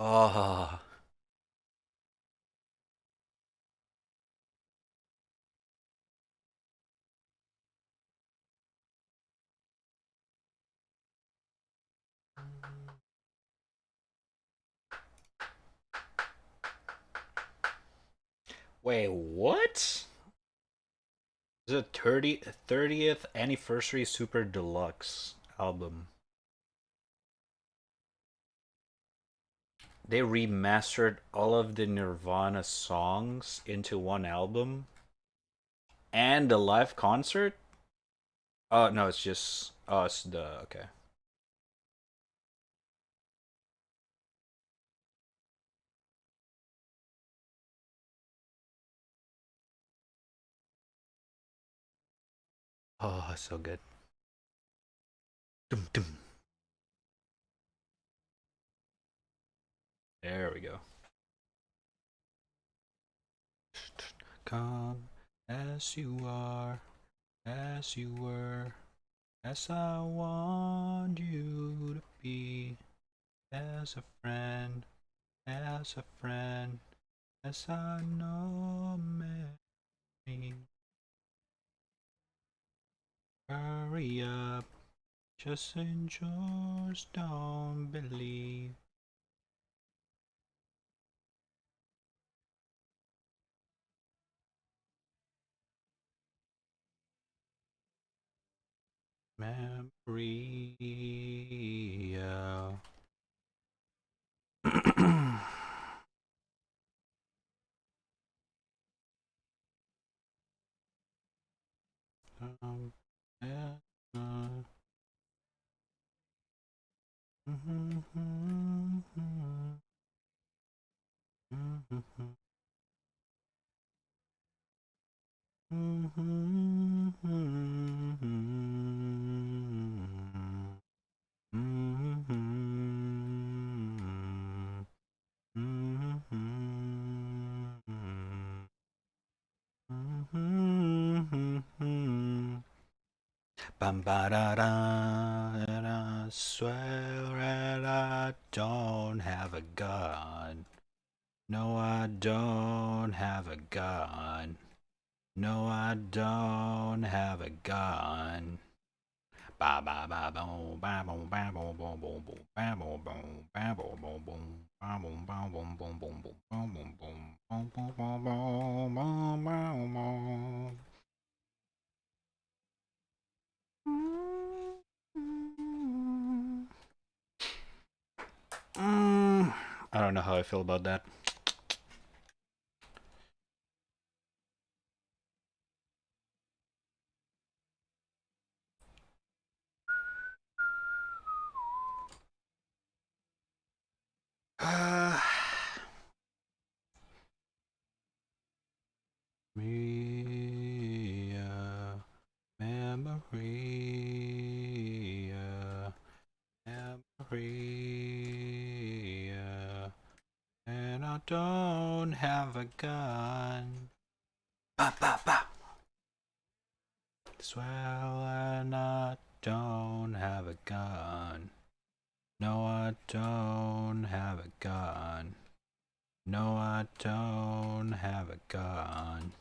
Oh. Wait, what? It's a 30th anniversary super deluxe album. They remastered all of the Nirvana songs into one album and a live concert. Oh no, it's just it's the okay. Oh, so good. Dum, dum. There we go. Come as you are, as you were, as I want you to be, as a friend, as a friend, as I know me. Hurry up, just enjoy, don't believe. Memory. Yeah, Bam ba da da, and I swear that I don't have a gun. No, I don't have a gun. No, I don't have a gun. Ba ba ba boom, ba boom, ba boom, boom, boom, boom, ba boom, boom, ba boom, boom, boom, ba boom, ba boom, boom, boom, boom, boom, boom, boom, boom, boom, boom, boom, boom, boom, boom. I don't know how I feel about that. don't have a gun. Ba ba ba. Swell and I don't have a gun. No, I don't have a gun. No, I don't have a gun.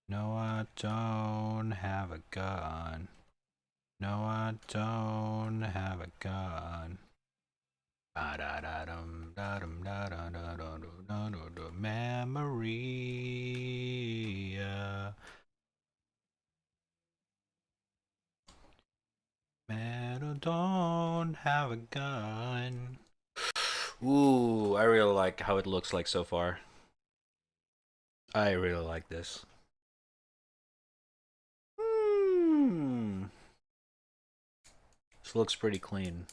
No, I don't have a gun. No, I don't have a gun. Memory. Man, don't have a gun. Ooh, I really like how it looks like so far. I really like this. This looks pretty clean.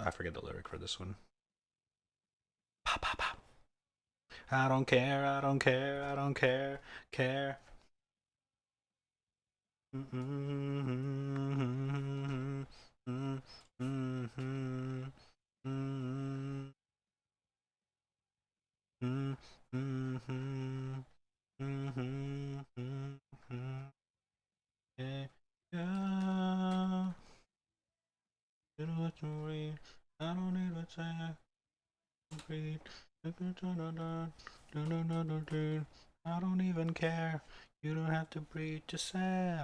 I forget the lyric for this one. I don't care, I don't care, I don't care, care. Yeah, yeah. You know what you read? I don't need a check. Breathe. I don't even care. You don't have to breathe. Just say.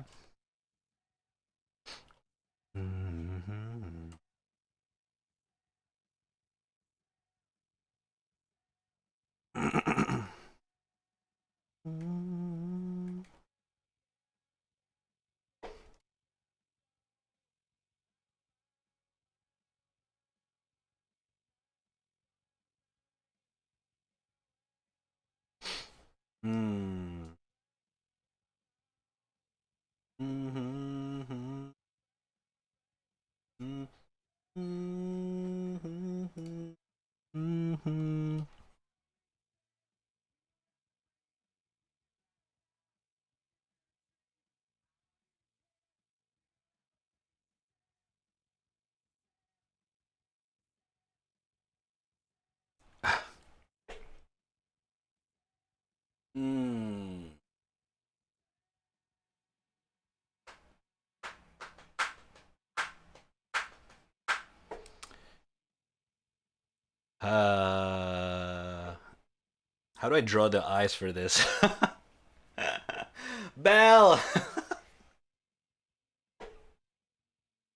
How do I draw the eyes for this? Bell.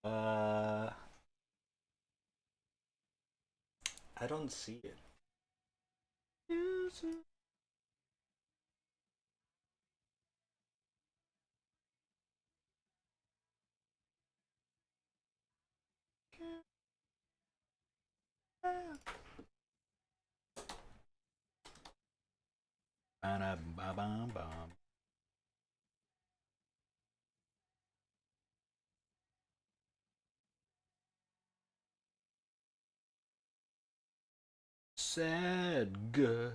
uh, I don't see it. Sad girl.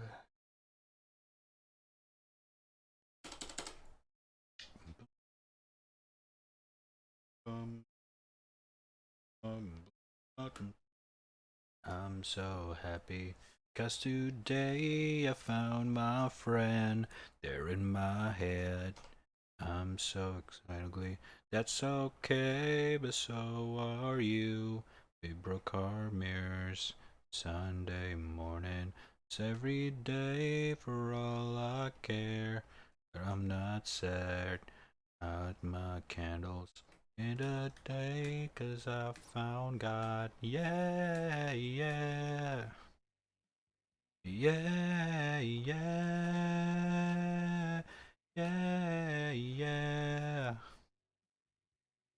I'm so happy, 'cause today I found my friend there in my head. I'm so excitedly. That's okay, but so are you. We broke our mirrors Sunday morning. It's every day for all I care. But I'm not sad. Out my candles in the day, 'cause I found God. Yeah, yeah. Yeah, yeah. Yeah, yeah.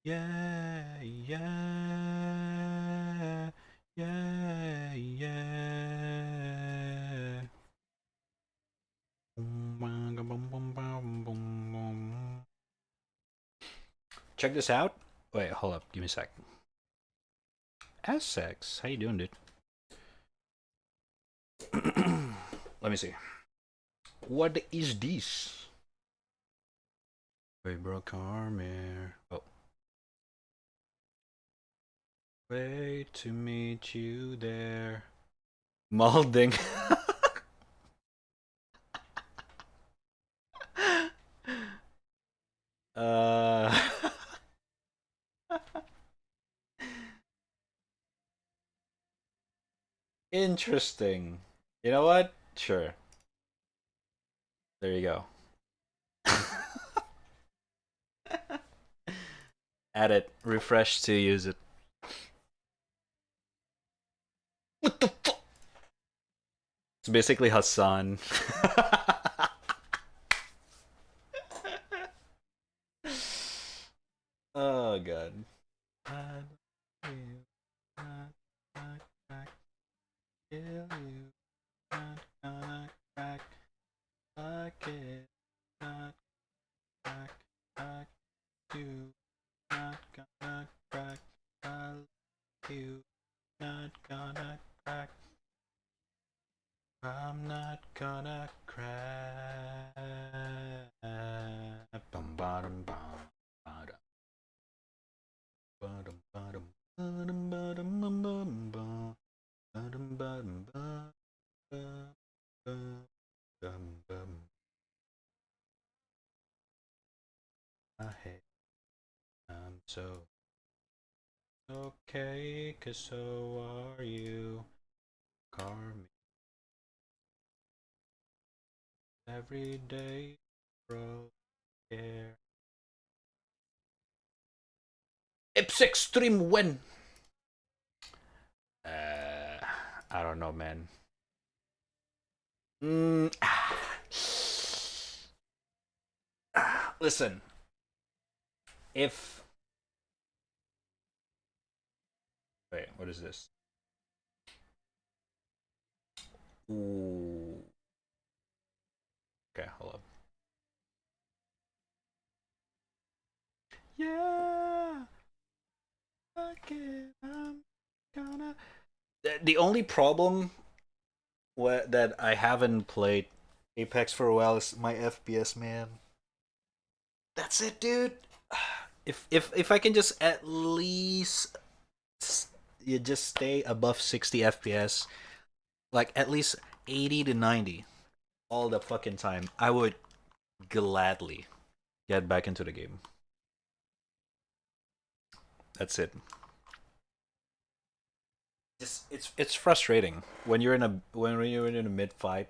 Yeah, yeah. Yeah, yeah. Boom, bang, boom, boom, boom, boom, boom. Check this out. Wait, hold up. Give me a sec. Essex, how you doing, dude? Let me see. What is this? Wait, bro, come here. Oh. Wait to meet you there. Molding. uh. Interesting. You know what? Sure. There you go. Add it. Refresh to use it. What the fuck? It's basically Hassan. Oh god. I love you, not crack, kill you, not gonna crack, like it, not crack, like you, not gonna crack, I love you, not gonna crack, I'm not gonna crack. Bum bottom bum bottom. Bottom bottom bottom bottom bum bum bum bottom bottom bum bum bum bum. I hate. I'm so okay, 'cause so are you. Carmi every day, bro. Care. Ips Extreme win. I don't know, man. Mm, listen, if wait, what is this? Ooh. Okay, hold up. Yeah, fuck it, I'm gonna. The only problem that I haven't played Apex for a while is my FPS, man. That's it, dude. If I can just at least you just stay above 60 FPS, like at least 80 to 90 all the fucking time, I would gladly get back into the game. That's it. Just it's frustrating when you're in a mid fight.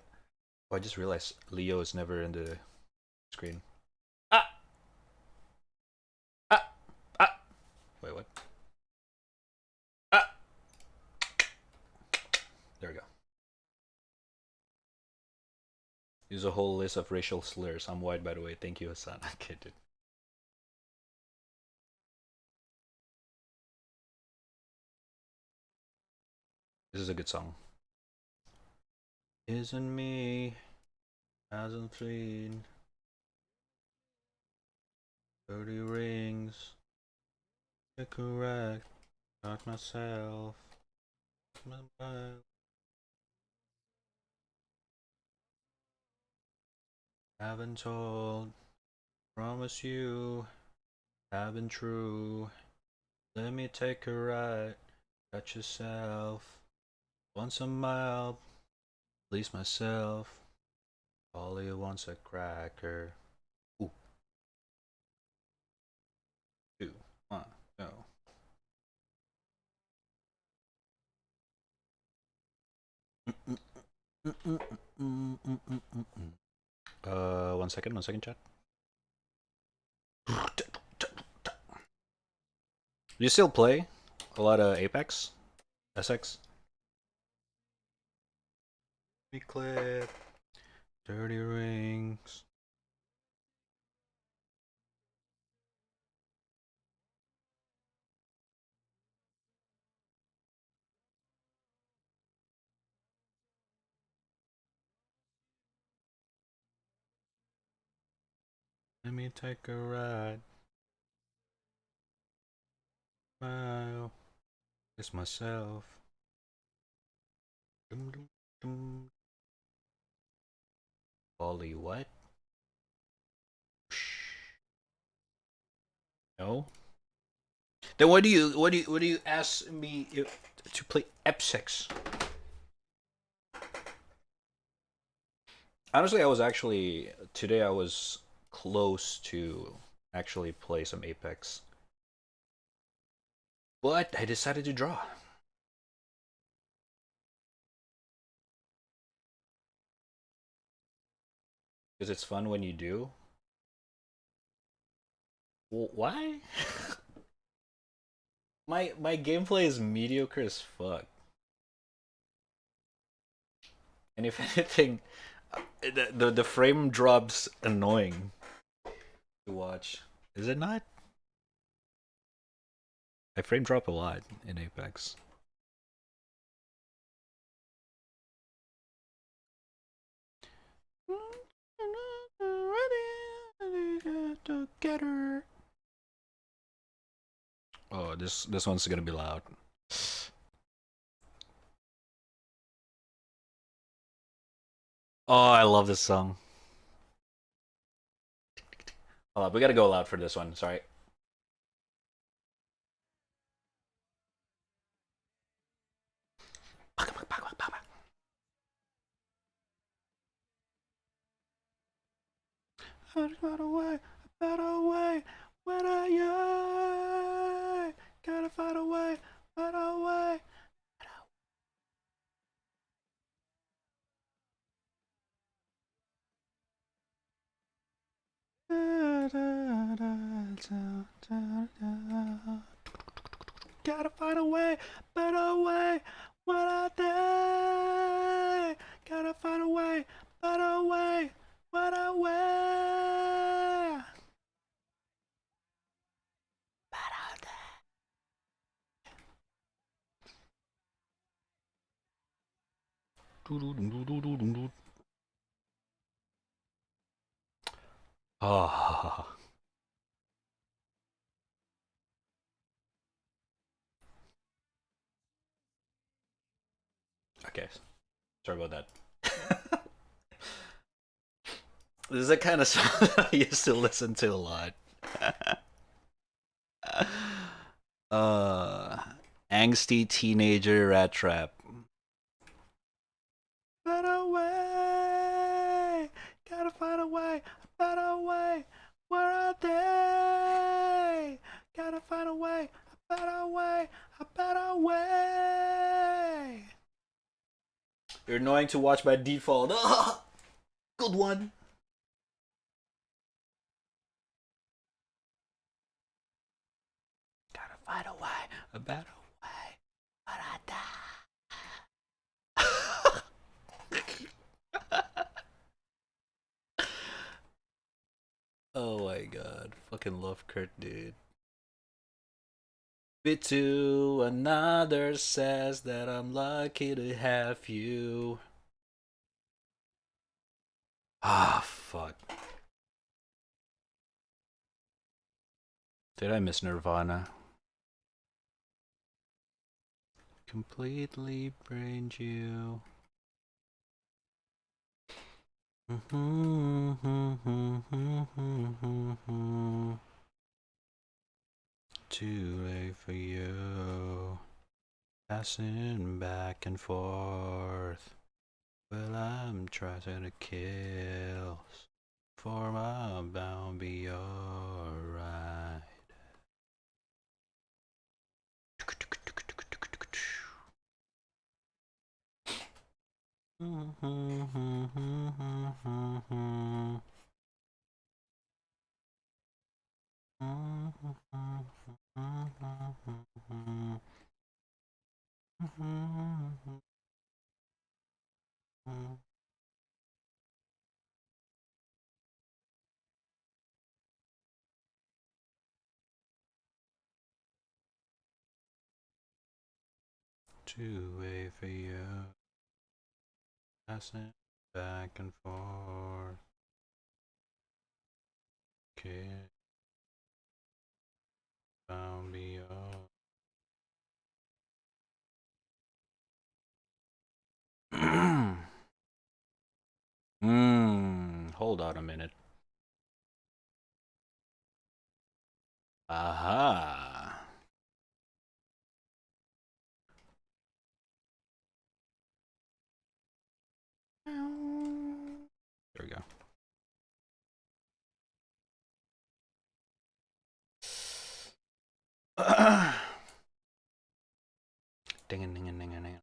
Oh, I just realized Leo is never in the screen. Ah ah ah. Wait, what? Ah. There we go. Use a whole list of racial slurs. I'm white, by the way. Thank you, Hassan. Okay, dude. This is a good song. Isn't me hasn't seen 30 rings. Correct. Not myself. Haven't told. Promise you. Haven't true. Let me take a ride. Touch yourself. Once a mile. Please myself. All he wants a cracker. Ooh. Two. One. Go. One second, chat. Do you still play a lot of Apex? SX? Me clip. Dirty rings. Let me take a ride. Smile. It's myself. Dum, dum, dum. Ollie, what? No. Then what do you ask me to play Epsix? Honestly, today I was close to actually play some Apex, but I decided to draw because it's fun when you do. Why? My gameplay is mediocre as fuck, and if anything, the frame drops annoying to watch. Is it not? I frame drop a lot in Apex. Together. Oh, this one's gonna be loud. Oh, I love this song. Hold up, we gotta go loud for this one. Sorry. I got away, a better way. When are you? Gotta find a way, better way. Gotta find a way, better way. What a day! Gotta find a way, better way. What a way! Better day. Oh, okay. Sorry about that. This is the kind of song that I used to listen to a lot. uh, Angsty teenager rat trap. Better way, gotta find a way, a better way. Where are they? Gotta find a way, a better way, a better way. You're annoying to watch by default. Good one. Gotta find a way, a better way. Where are they? Oh my god. Fucking love Kurt, dude. Bit to another says that I'm lucky to have you. Ah, fuck. Did I miss Nirvana? Completely brained you. Too late for you. Passing back and forth. Well, I'm trying to kill. For I'm bound be alright. To wait for you, passing back and forth. Kid, found me all. Hold on a minute. Aha. There we go. Ding ding ding ding ding.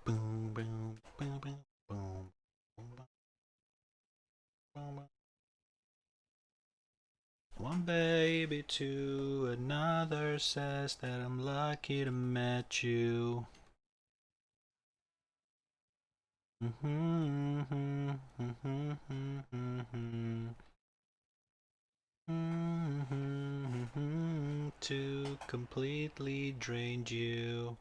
Boom, boom, boom, boom, boom, boom. One baby to another says that I'm lucky to met you. To completely drain you.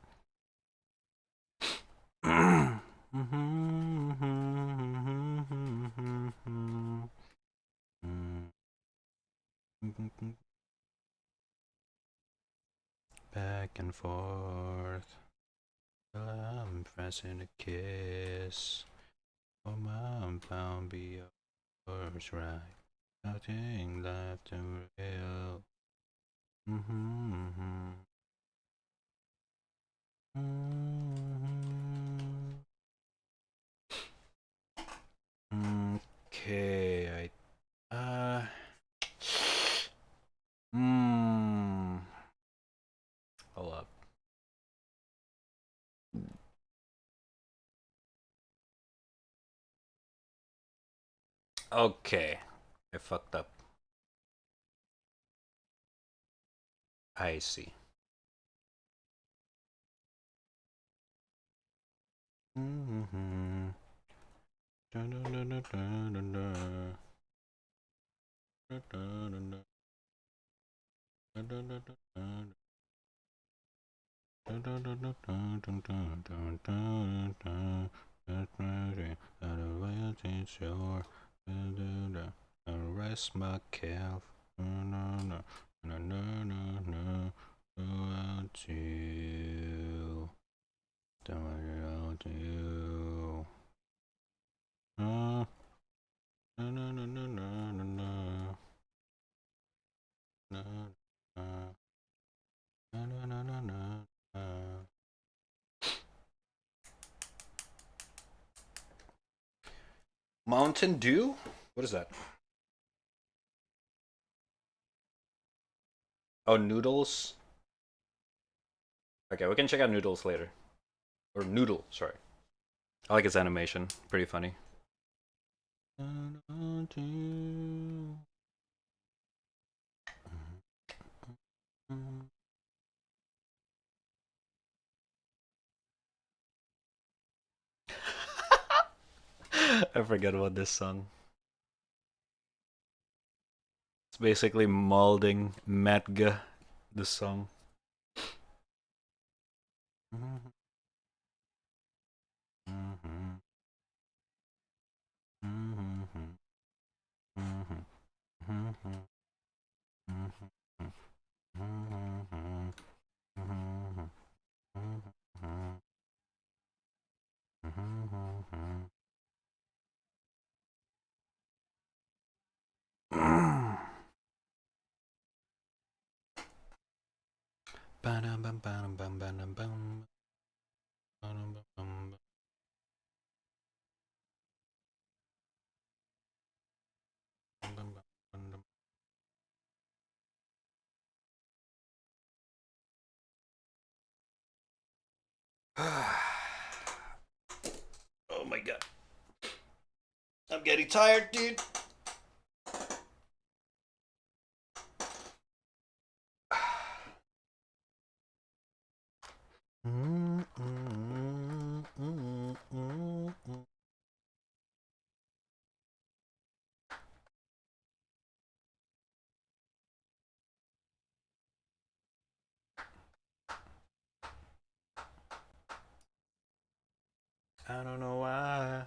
Back and forth. I'm pressing a kiss. Oh, I'm bound be yours, right? Nothing left to real. Okay, hold up. Okay, I fucked up. I see. Rest my calf. Without you, without you. No, no, no, no, no, no, no, no, no, no, no, no. Mountain Dew? What is that? Oh, Noodles? Okay, we can check out Noodles later. Or Noodle, sorry. I like its animation. Pretty funny. I forget about this song. It's basically molding Matga, the song. Oh my god. I'm getting tired, dude. I don't know why.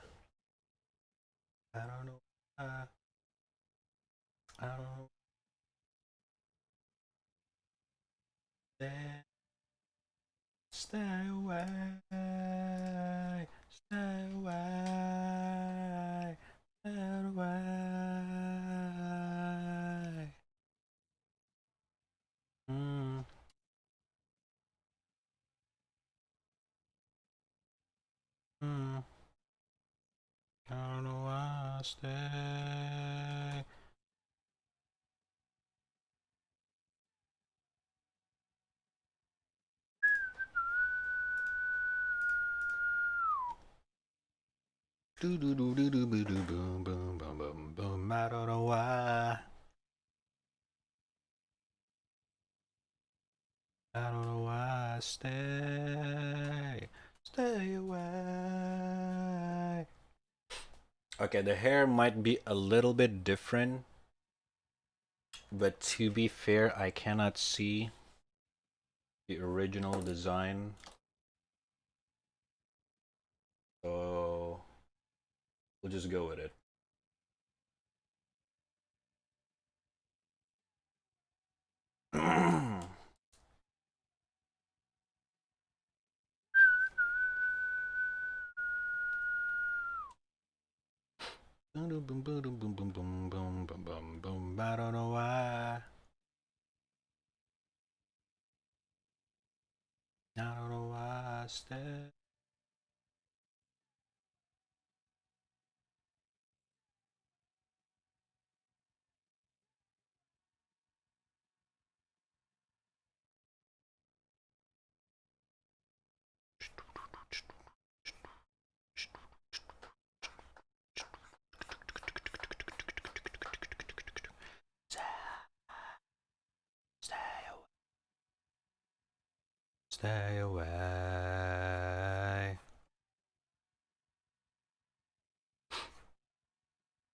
I don't know why. I don't know. Stay away. Stay away. Stay away. Mm, mm. I don't know why I stay. Do do do do do do do boom boom boom boom boom. I don't know why. I don't know why I stay. Stay away. Okay, the hair might be a little bit different, but to be fair, I cannot see the original design. So we'll just go with it. Boom boom boom boom boom boom boom boom boom boom. I don't know why. I don't know why I stay. Stay away.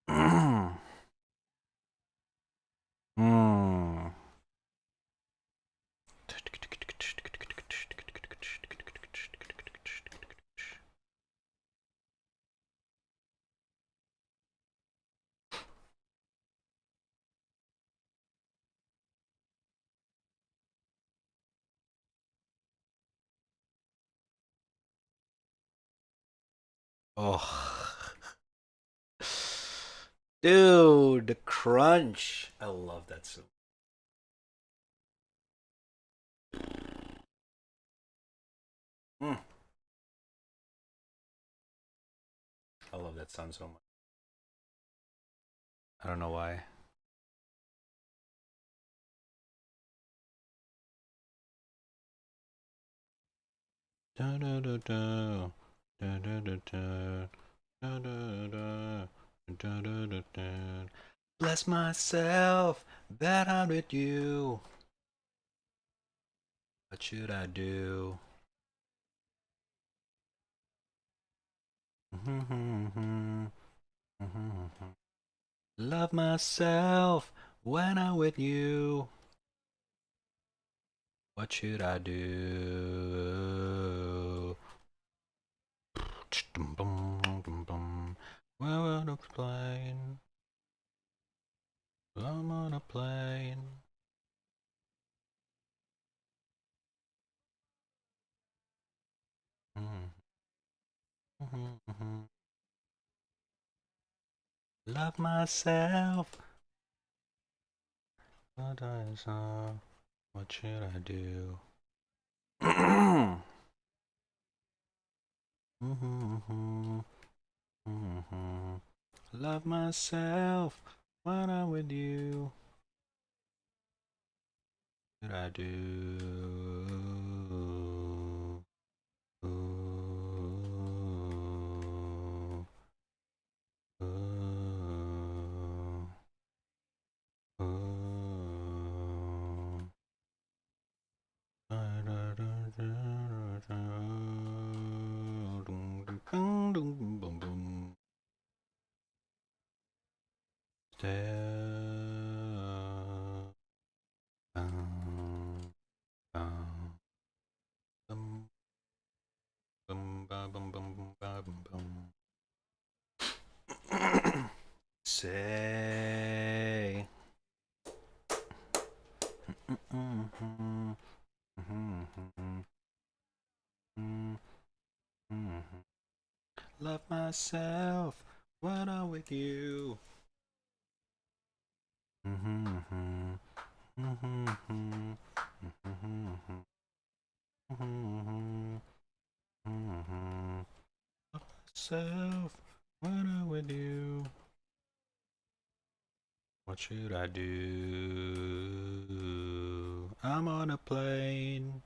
Hmm. Oh. Dude, the crunch. I love that so. Mm. I love that sound so much. I don't know why. Da da da da. Da da da da. Da da da. Da da da da. Bless myself that I'm with you. What should I do? Love myself when I'm with you. What should I do? We're on a plane. I'm on a plane. Love myself. What I saw. What should I do? Love myself when I'm with you. What should I do? Ooh, ooh, ooh. say. Love myself when I'm with you. Myself when I'm with you. What should I do? I'm on a plane.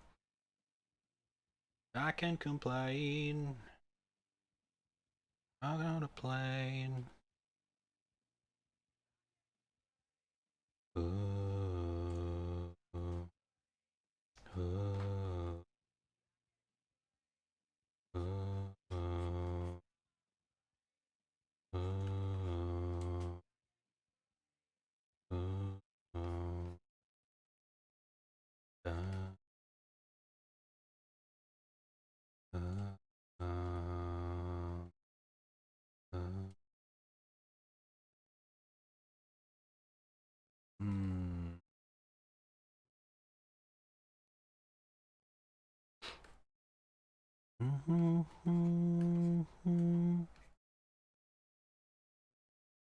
I can't complain. I'm on a plane. Ooh, ooh, ooh, ooh, ooh, ooh, ooh, da, da, da.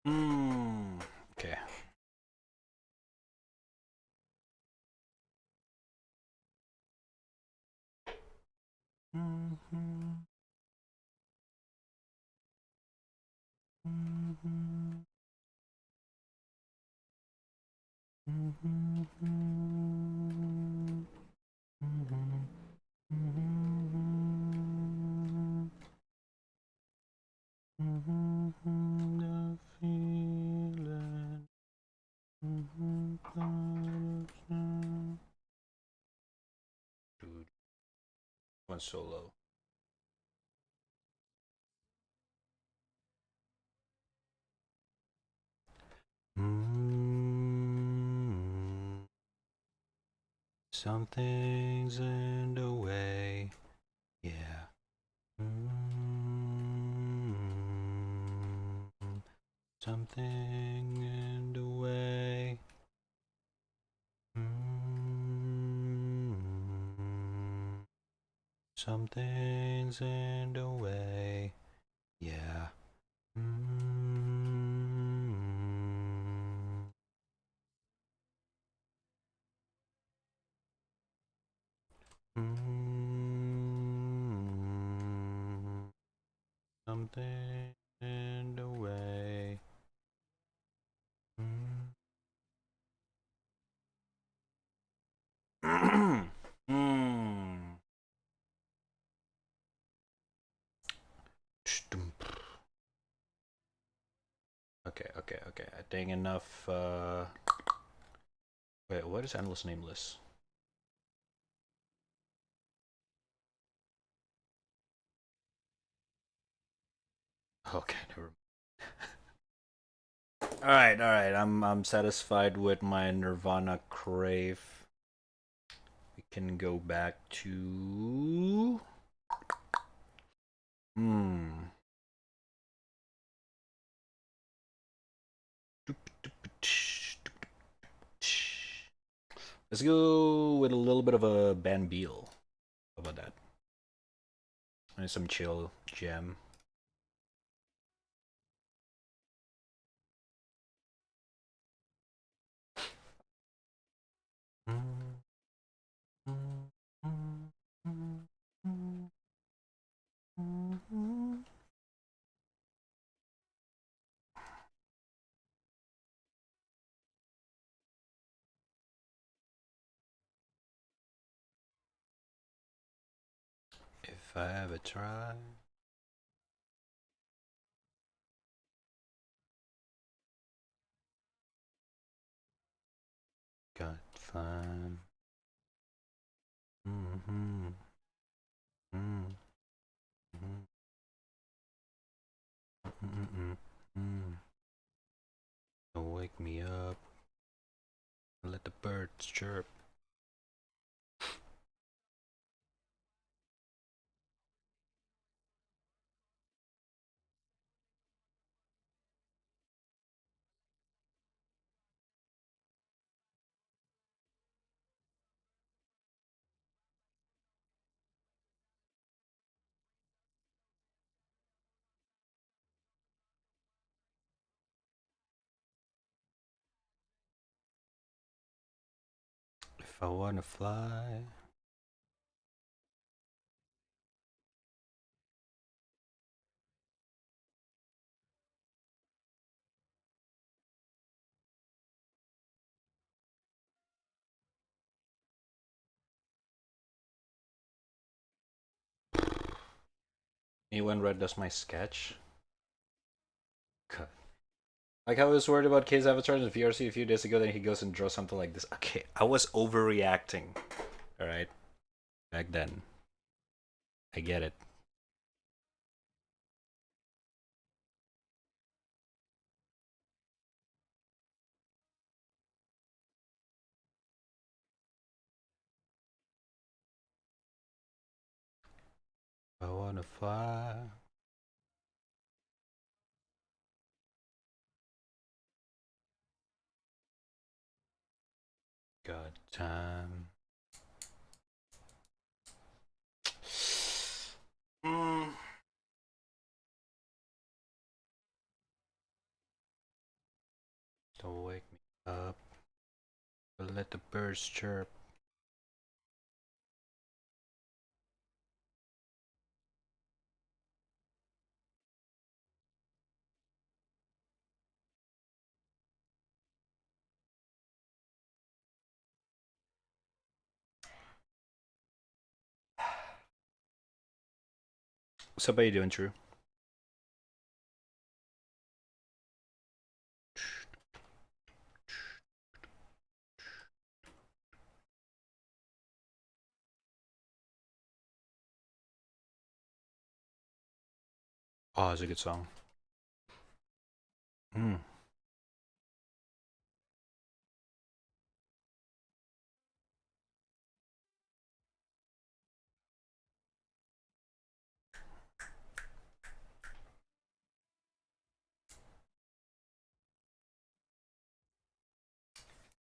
Hmm. Okay. The feeling. Dude, one solo. Something's in the way, yeah. Something in the way. Something's in the way, yeah. Something in the way. Okay. I think enough. Wait, what is Endless Nameless? Okay, never. All right. I'm satisfied with my Nirvana crave. We can go back to. Let's go with a little bit of a Banbeal. How about that? And some chill jam. If I ever try. Got fun. Don't wake me up. Let the birds chirp. I wanna fly. Anyone read does my sketch? God. Like I was worried about K's avatar in the VRC a few days ago, then he goes and draws something like this. Okay, I was overreacting. Alright. Back then. I get it. I wanna fly. God damn. Mm. Don't wake me up. But let the birds chirp. What's up, how you doing, True? Oh, it's a good song. Mm.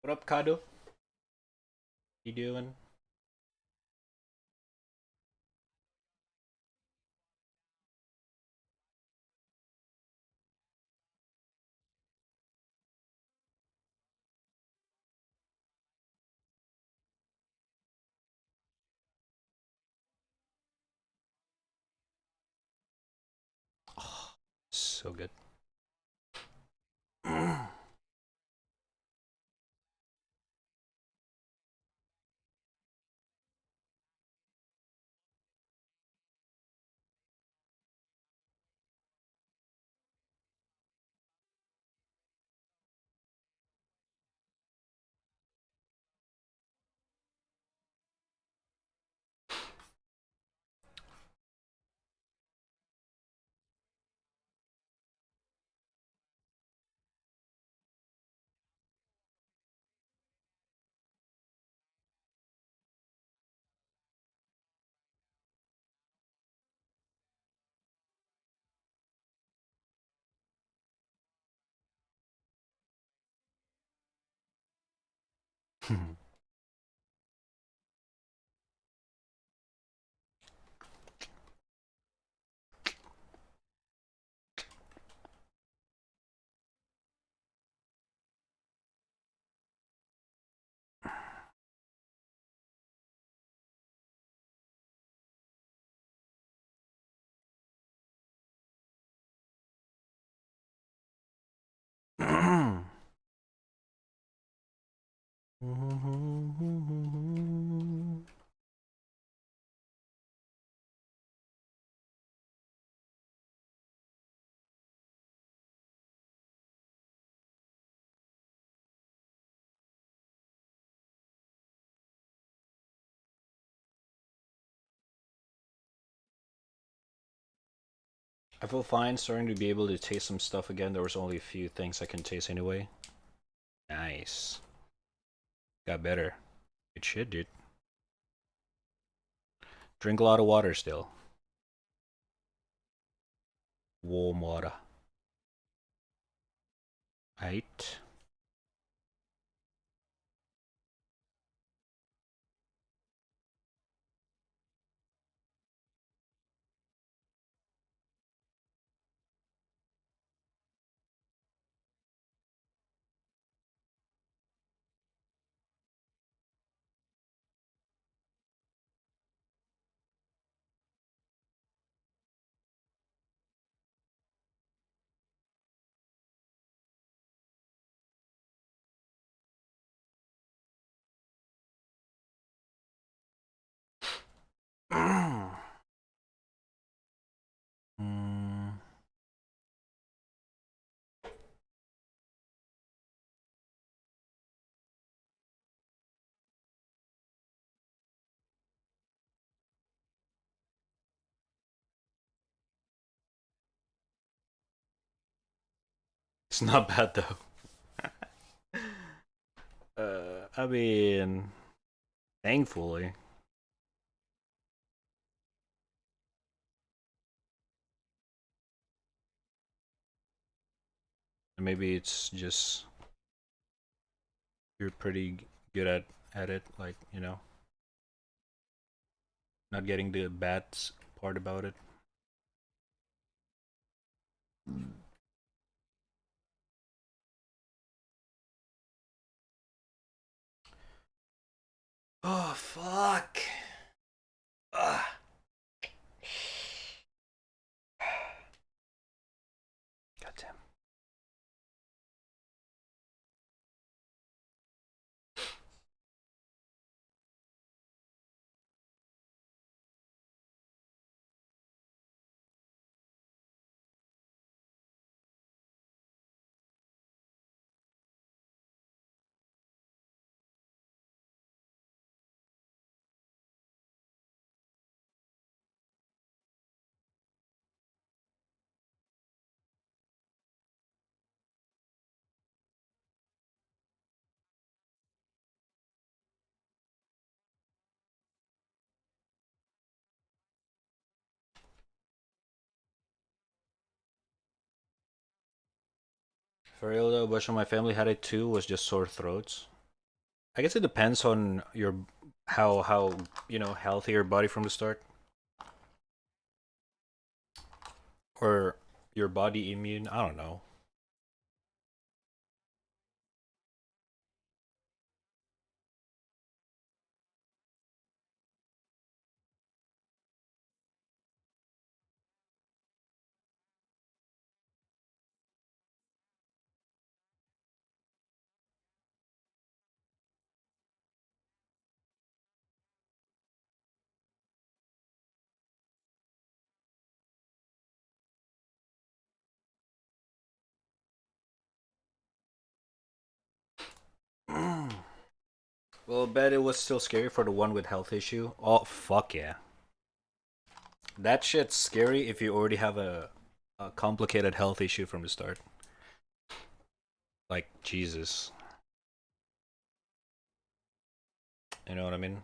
What up, Kado? You doing? Oh, so good. I feel fine starting to be able to taste some stuff again. There was only a few things I can taste anyway. Nice. Got better. Good shit, dude. Drink a lot of water still. Warm water. Right? It's not bad though. I mean, thankfully. Maybe it's just you're pretty good at it, like, not getting the bad part about it. Oh fuck. Ugh. Goddamn. For real though, a bunch of my family had it too. Was just sore throats. I guess it depends on your how healthy your body from the start, or your body immune. I don't know. Well, I bet it was still scary for the one with health issue. Oh fuck yeah, that shit's scary if you already have a complicated health issue from the start. Like Jesus, you know what I mean?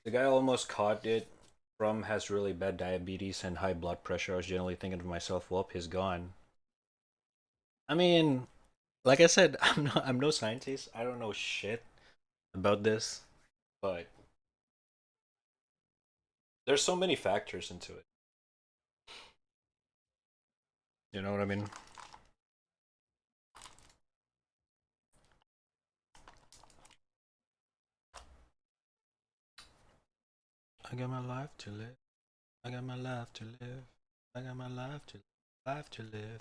The guy almost caught it from has really bad diabetes and high blood pressure. I was generally thinking to myself, well, he's gone. I mean, like I said, I'm no scientist. I don't know shit about this, but there's so many factors into it. You know what I mean? I got my life to live. I got my life to live. I got my life to live.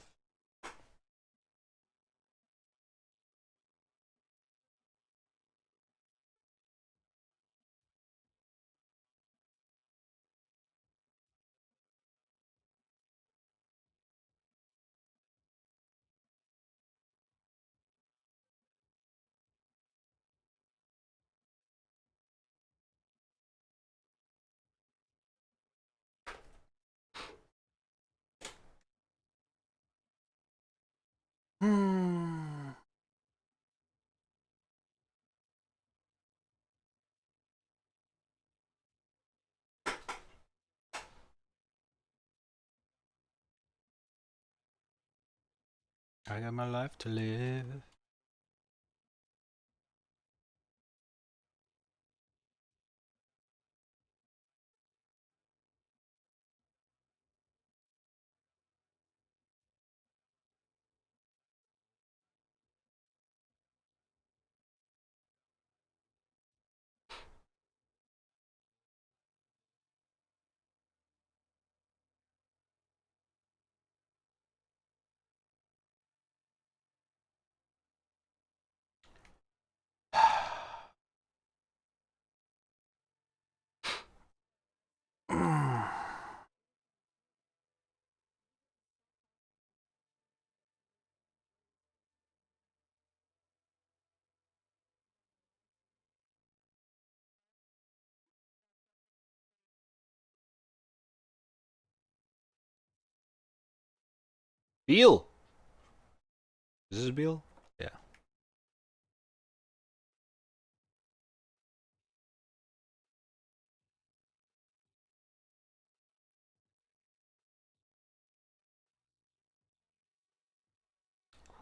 Hmm. I got my life to live. Beal! Is this Beal? Yeah.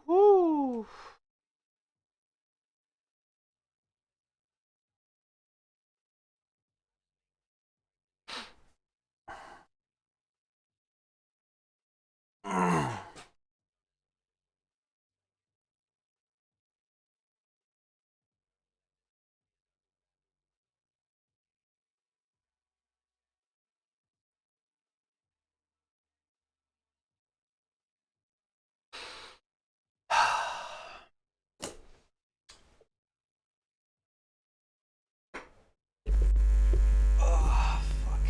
Woo! Oh, fuck.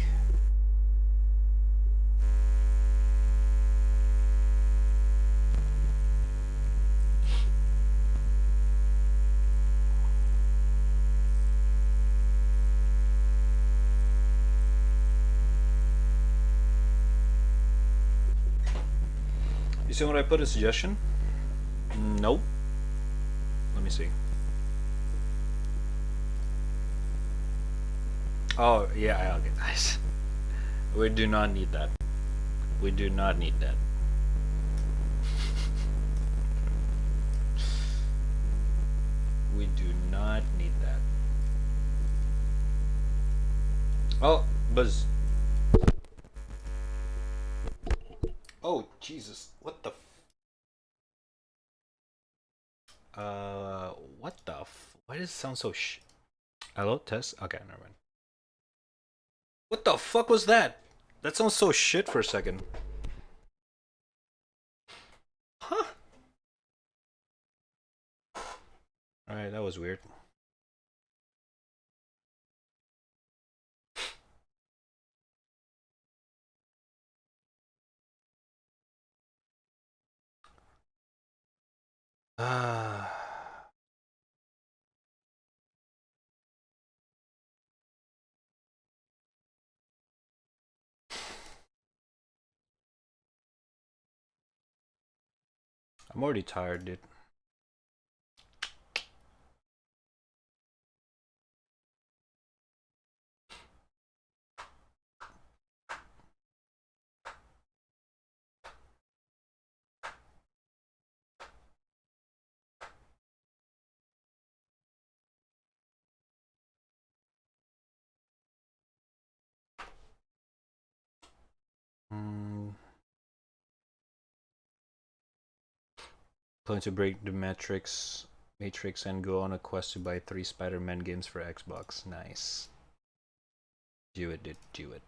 You see when I put a suggestion? Nope. Let me see. Oh, yeah, okay, nice. We do not need that. We do not need that. We do not need that. Oh, Buzz. Oh, Jesus. What the what the why does it sound so Hello, test? Okay, never mind. What the fuck was that? That sounds so shit for a second. Huh? Alright, that was weird. Ah. I'm already tired, dude. Mm, Plan to break the Matrix and go on a quest to buy 3 Spider-Man games for Xbox. Nice. Do it, dude. Do it.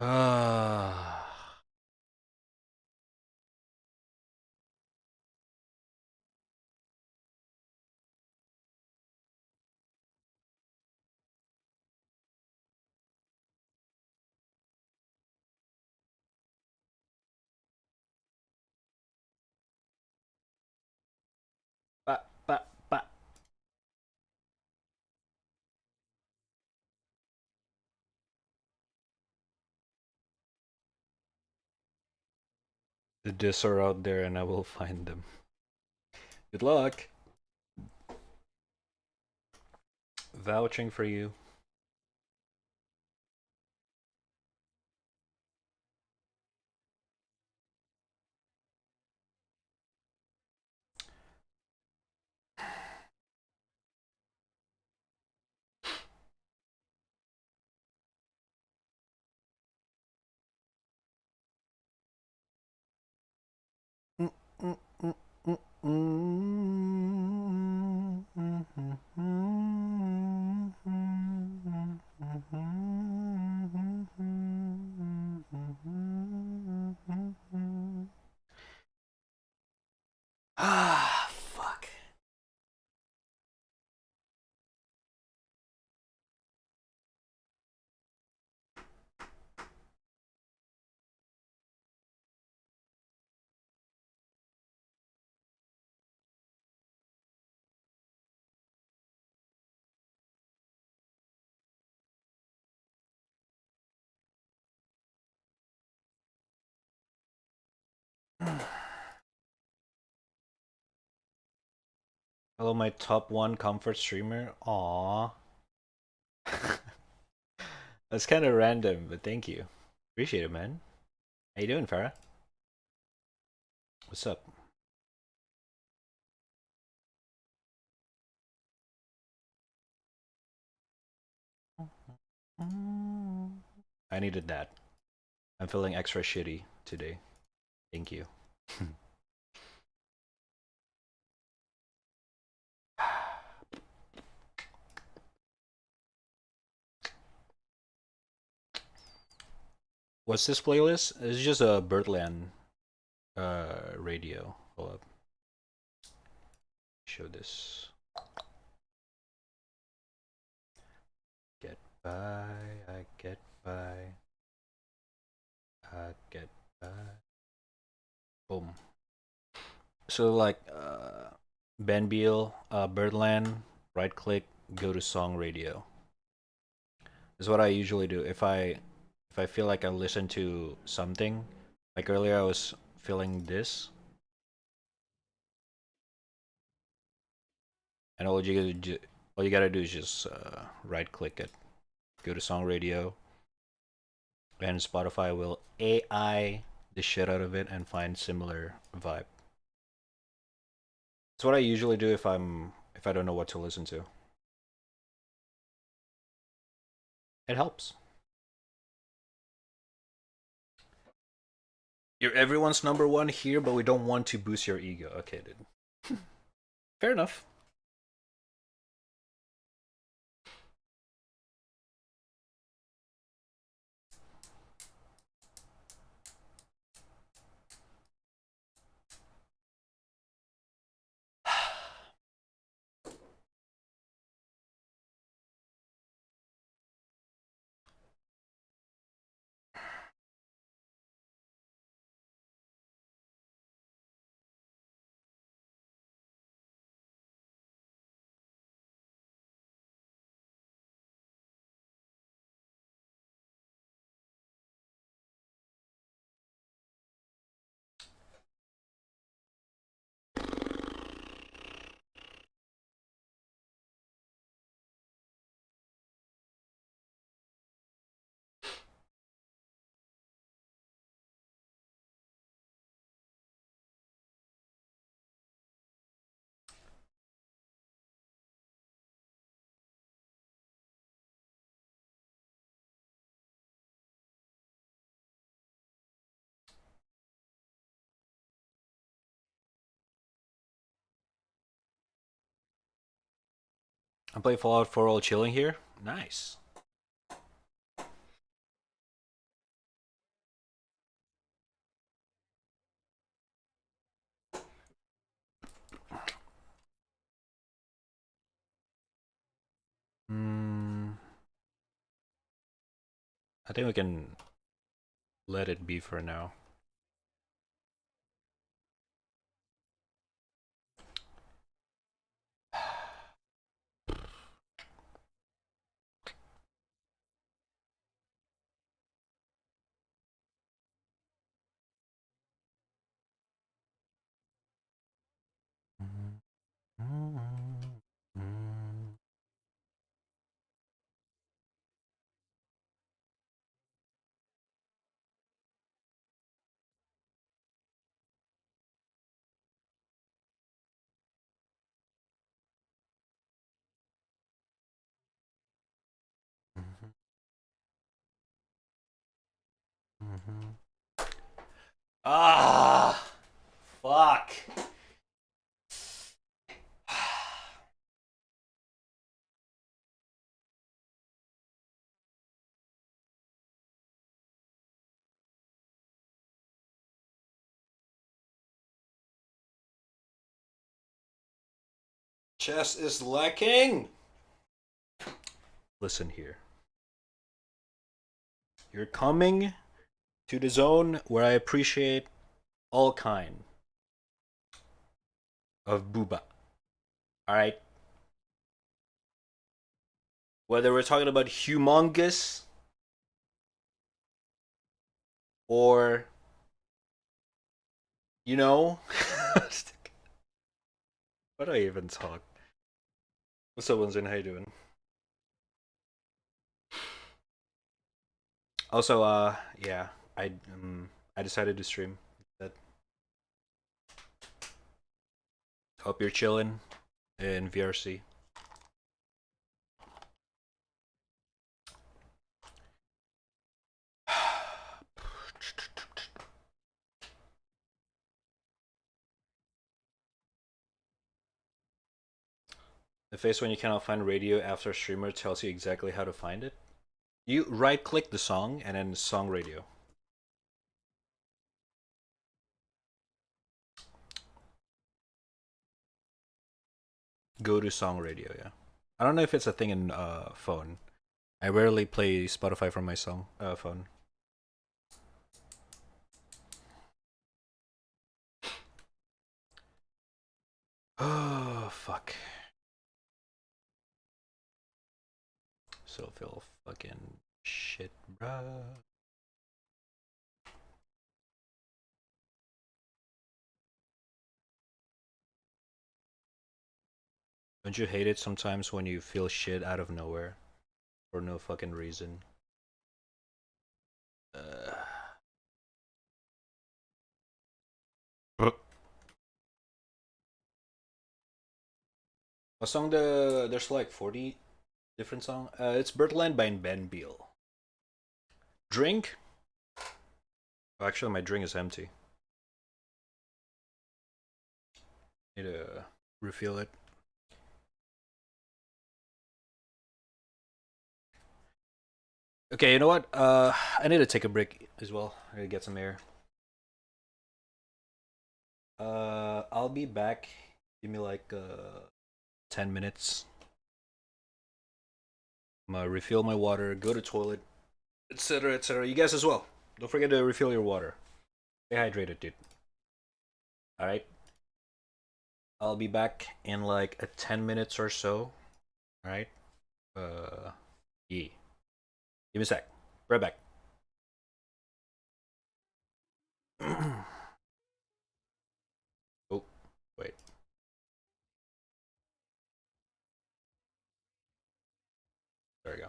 Ah. Ba, ba, ba. The discs are out there and I will find them. Good luck. Vouching for you. Ah, fuck. Hello, my top one comfort streamer. Aww. That's kind of random, but thank you. Appreciate it, man. How you doing, Farah? What's up? I needed that. I'm feeling extra shitty today. Thank you. What's this playlist? It's just a Birdland radio. Hold up. Show this. Get by, I get by. I get by. Boom. So like Ben Beal, Birdland, right click, go to song radio. This is what I usually do. If I feel like I listen to something, like earlier I was feeling this, and all you gotta do is just right click it, go to song radio, and Spotify will AI the shit out of it and find similar vibe. It's what I usually do if I don't know what to listen to. It helps. You're everyone's number one here, but we don't want to boost your ego. Okay, dude. Fair enough. I'm playing Fallout 4 while chilling here. Nice. Mm, I think we can let it be for now. Ah, fuck. Chess is lacking. Listen here. You're coming to the zone where I appreciate all kind of booba. All right. Whether we're talking about humongous or You know, what do I even talk? What's up, Winston? How you doing? Also, yeah, I decided to stream. That hope you're chilling in VRC. The face when you cannot find radio after a streamer tells you exactly how to find it. You right click the song and then song radio. Go to song radio, yeah. I don't know if it's a thing in phone. I rarely play Spotify from my song phone. Oh fuck. So feel fucking shit, bruh. Don't you hate it sometimes when you feel shit out of nowhere for no fucking reason? Uh, what song there's like 40 different song. It's Birdland by Ben Beal. Drink? Oh, actually, my drink is empty. Need to refill it. Okay, you know what? I need to take a break as well. I gotta get some air. I'll be back. Give me like 10 minutes. I'm gonna refill my water, go to toilet, etc., etc. You guys as well. Don't forget to refill your water. Stay hydrated, dude. All right. I'll be back in like a 10 minutes or so. All right. Yeah. Give me a sec. Right back. Oh, wait. There we go.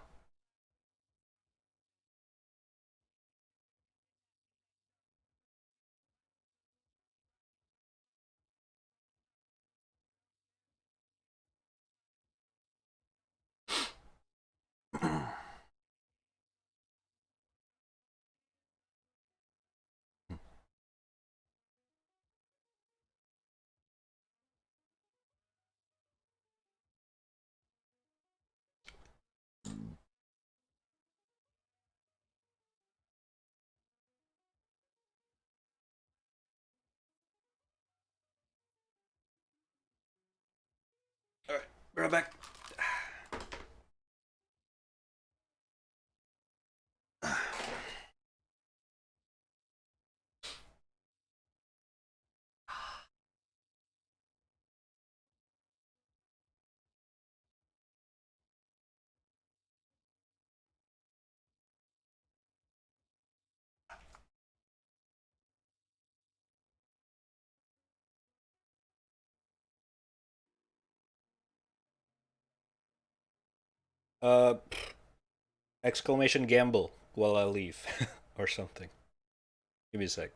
All right. Right back. Uh, exclamation gamble while I leave or something. Give me a sec.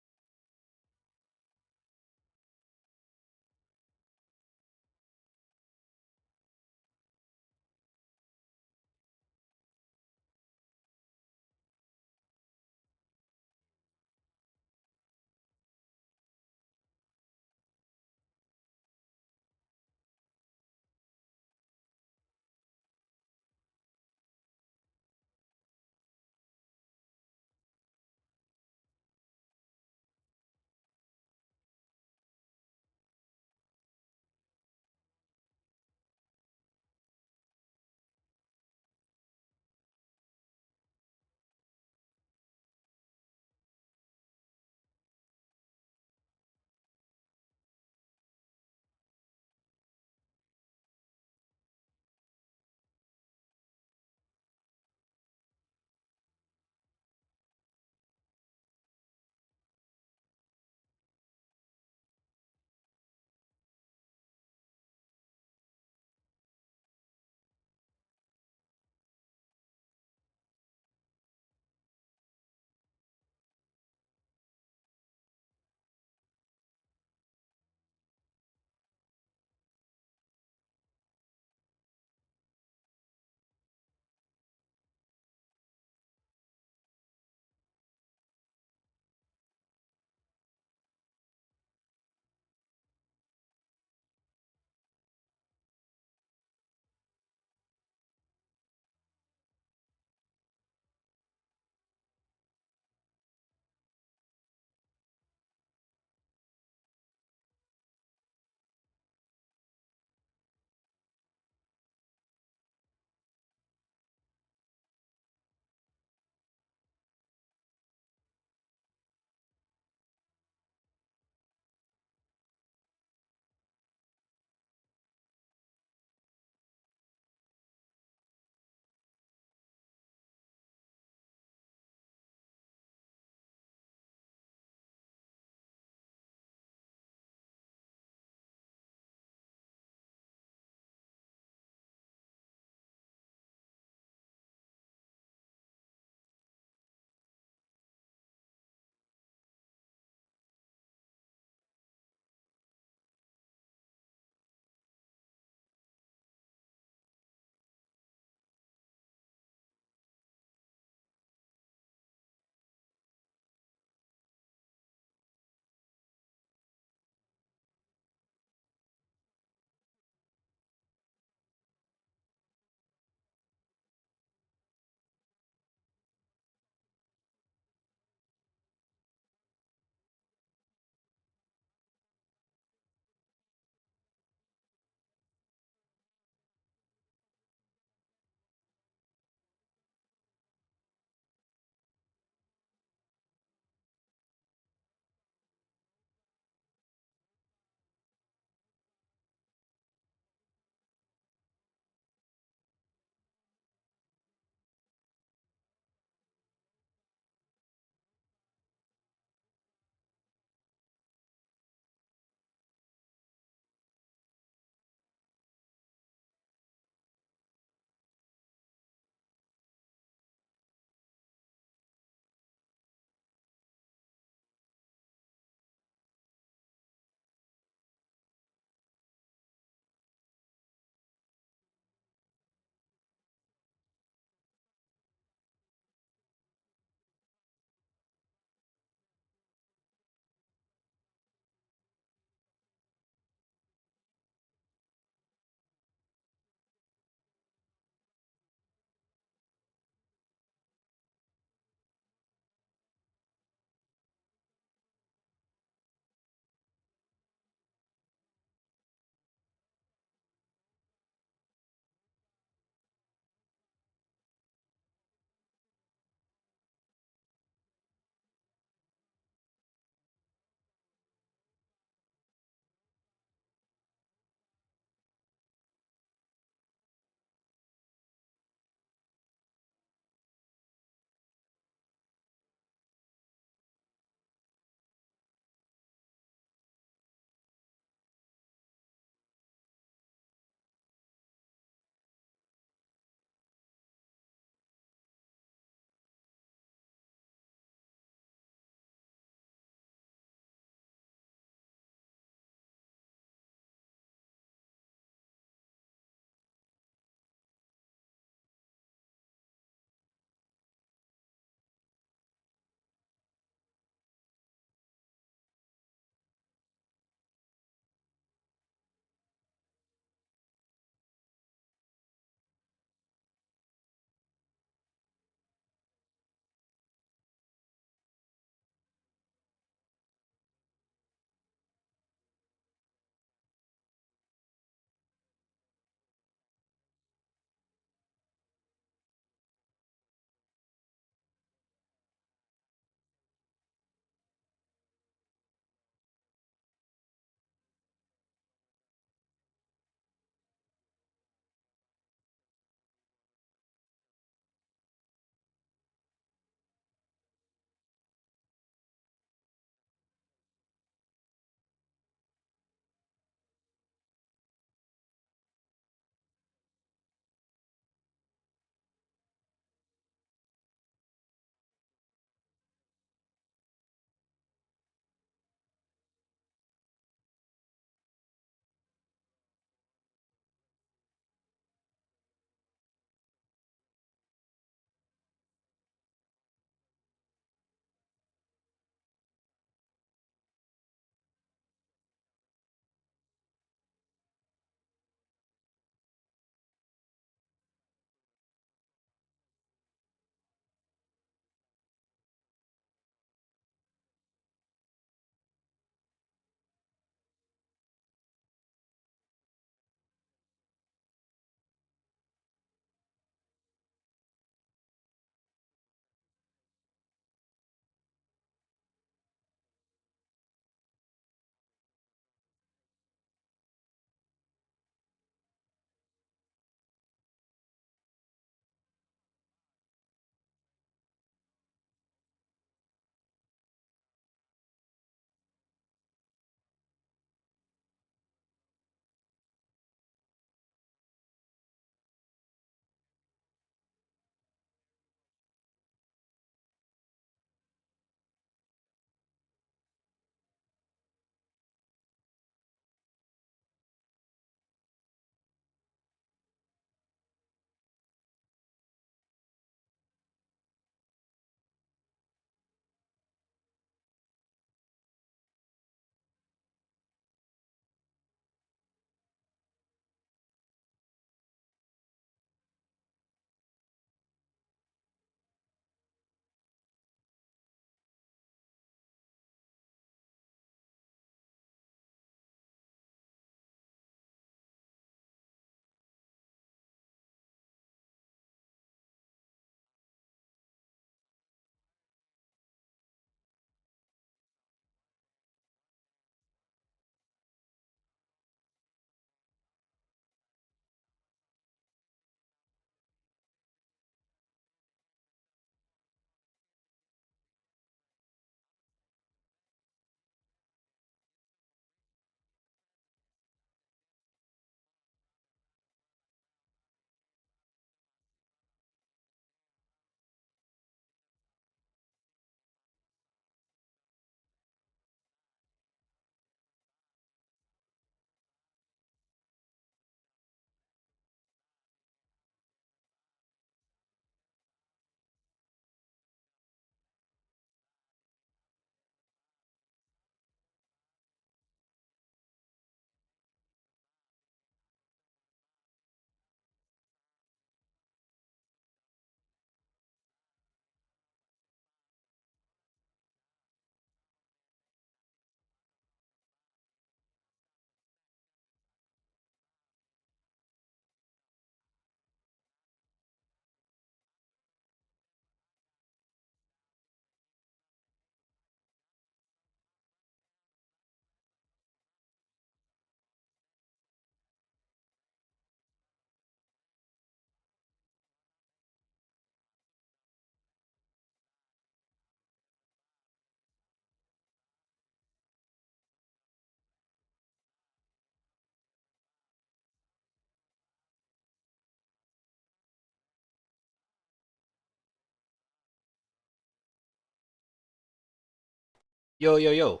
Yo, yo, yo.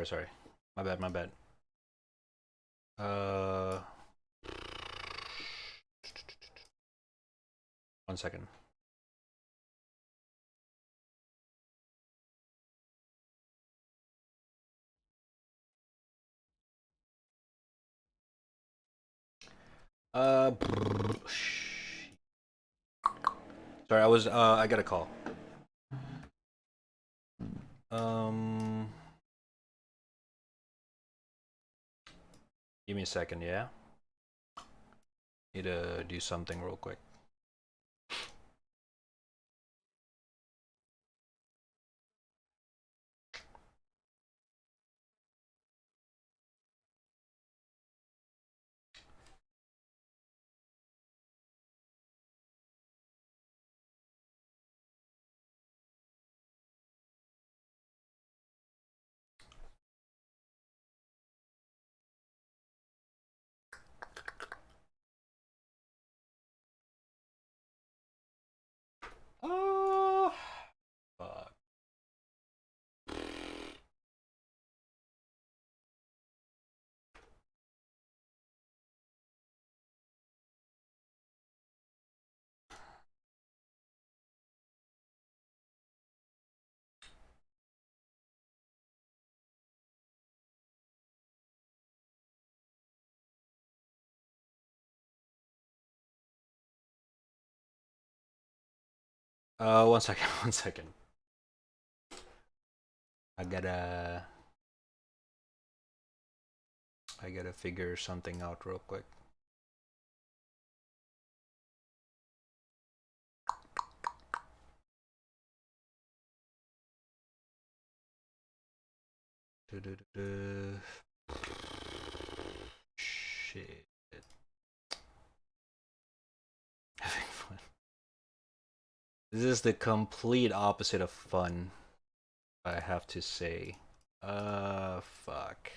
Sorry. My bad, my bad. Uh, 1 second. Uh, sorry, I got a call. Um, give me a second, yeah? Need to do something real quick. Oh, fuck. One second, 1 second. I gotta, I gotta figure something out real quick. Du-du-du-du. Shit. Having fun. This is the complete opposite of fun, I have to say. Fuck.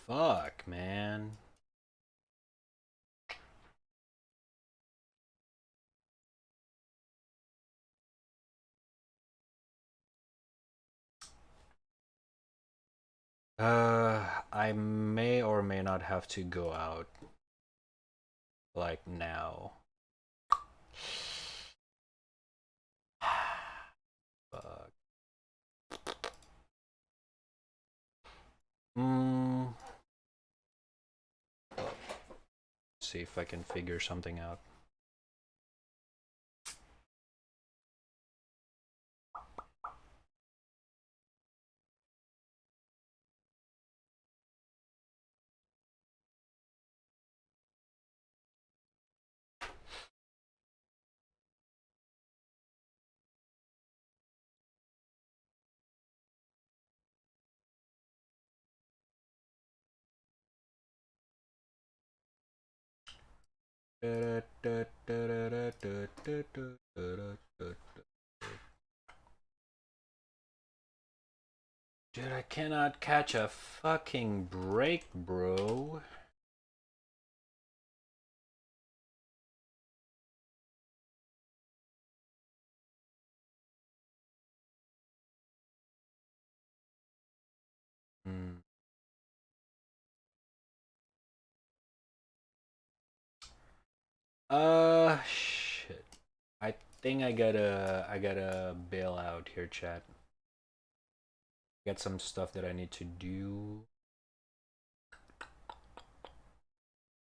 Fuck, man. I may or may not have to go out. Like now. Fuck. Hmm. See if I can figure something out. Dude, I cannot catch a fucking break, bro. Hmm. think I gotta bail out here, chat. Got some stuff that I need to do.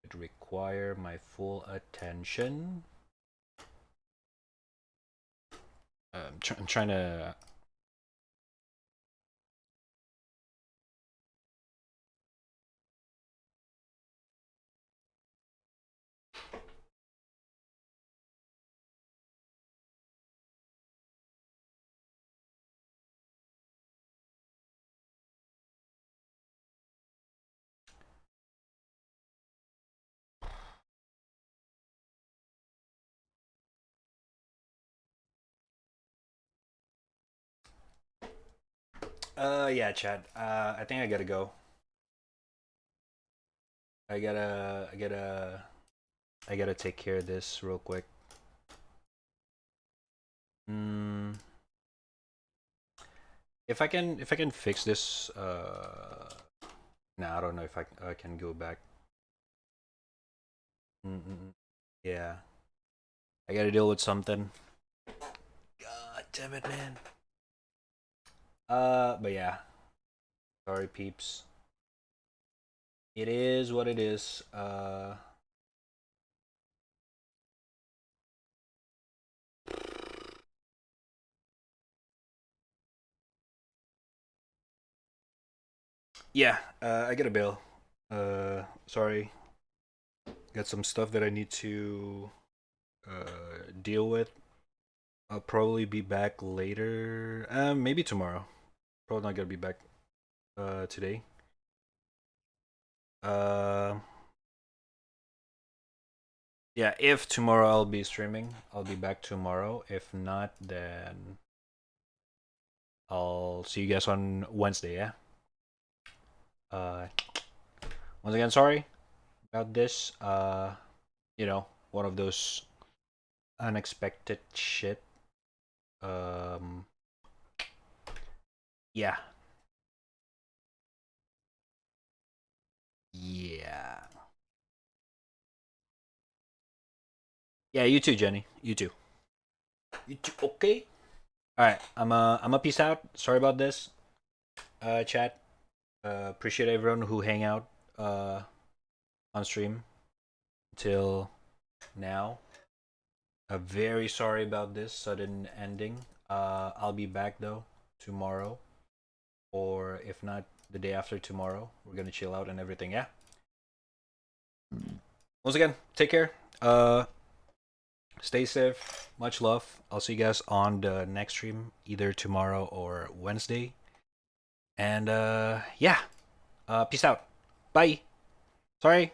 It require my full attention. I'm trying to. Yeah, Chad. I think I gotta go. I gotta take care of this real quick. Mm, if I can fix this, nah, I don't know if I can go back. Mm-mm. Yeah, I gotta deal with something. God damn it, man. But yeah, sorry, peeps. It is what it is. Yeah, I get a bill. Sorry, got some stuff that I need to deal with. I'll probably be back later. Maybe tomorrow. Probably not gonna be back today. Uh, yeah, if tomorrow I'll be streaming, I'll be back tomorrow. If not, then I'll see you guys on Wednesday, yeah? Uh, once again, sorry about this. One of those unexpected shit. Um, yeah. Yeah. Yeah, you too, Jenny. You too. You too, okay? Alright, I'm a peace out. Sorry about this. Chat. Appreciate everyone who hang out on stream till now. Very sorry about this sudden ending. I'll be back though tomorrow, or if not, the day after tomorrow. We're gonna chill out and everything. Yeah. Once again, take care. Stay safe. Much love. I'll see you guys on the next stream, either tomorrow or Wednesday. And yeah. Peace out. Bye. Sorry.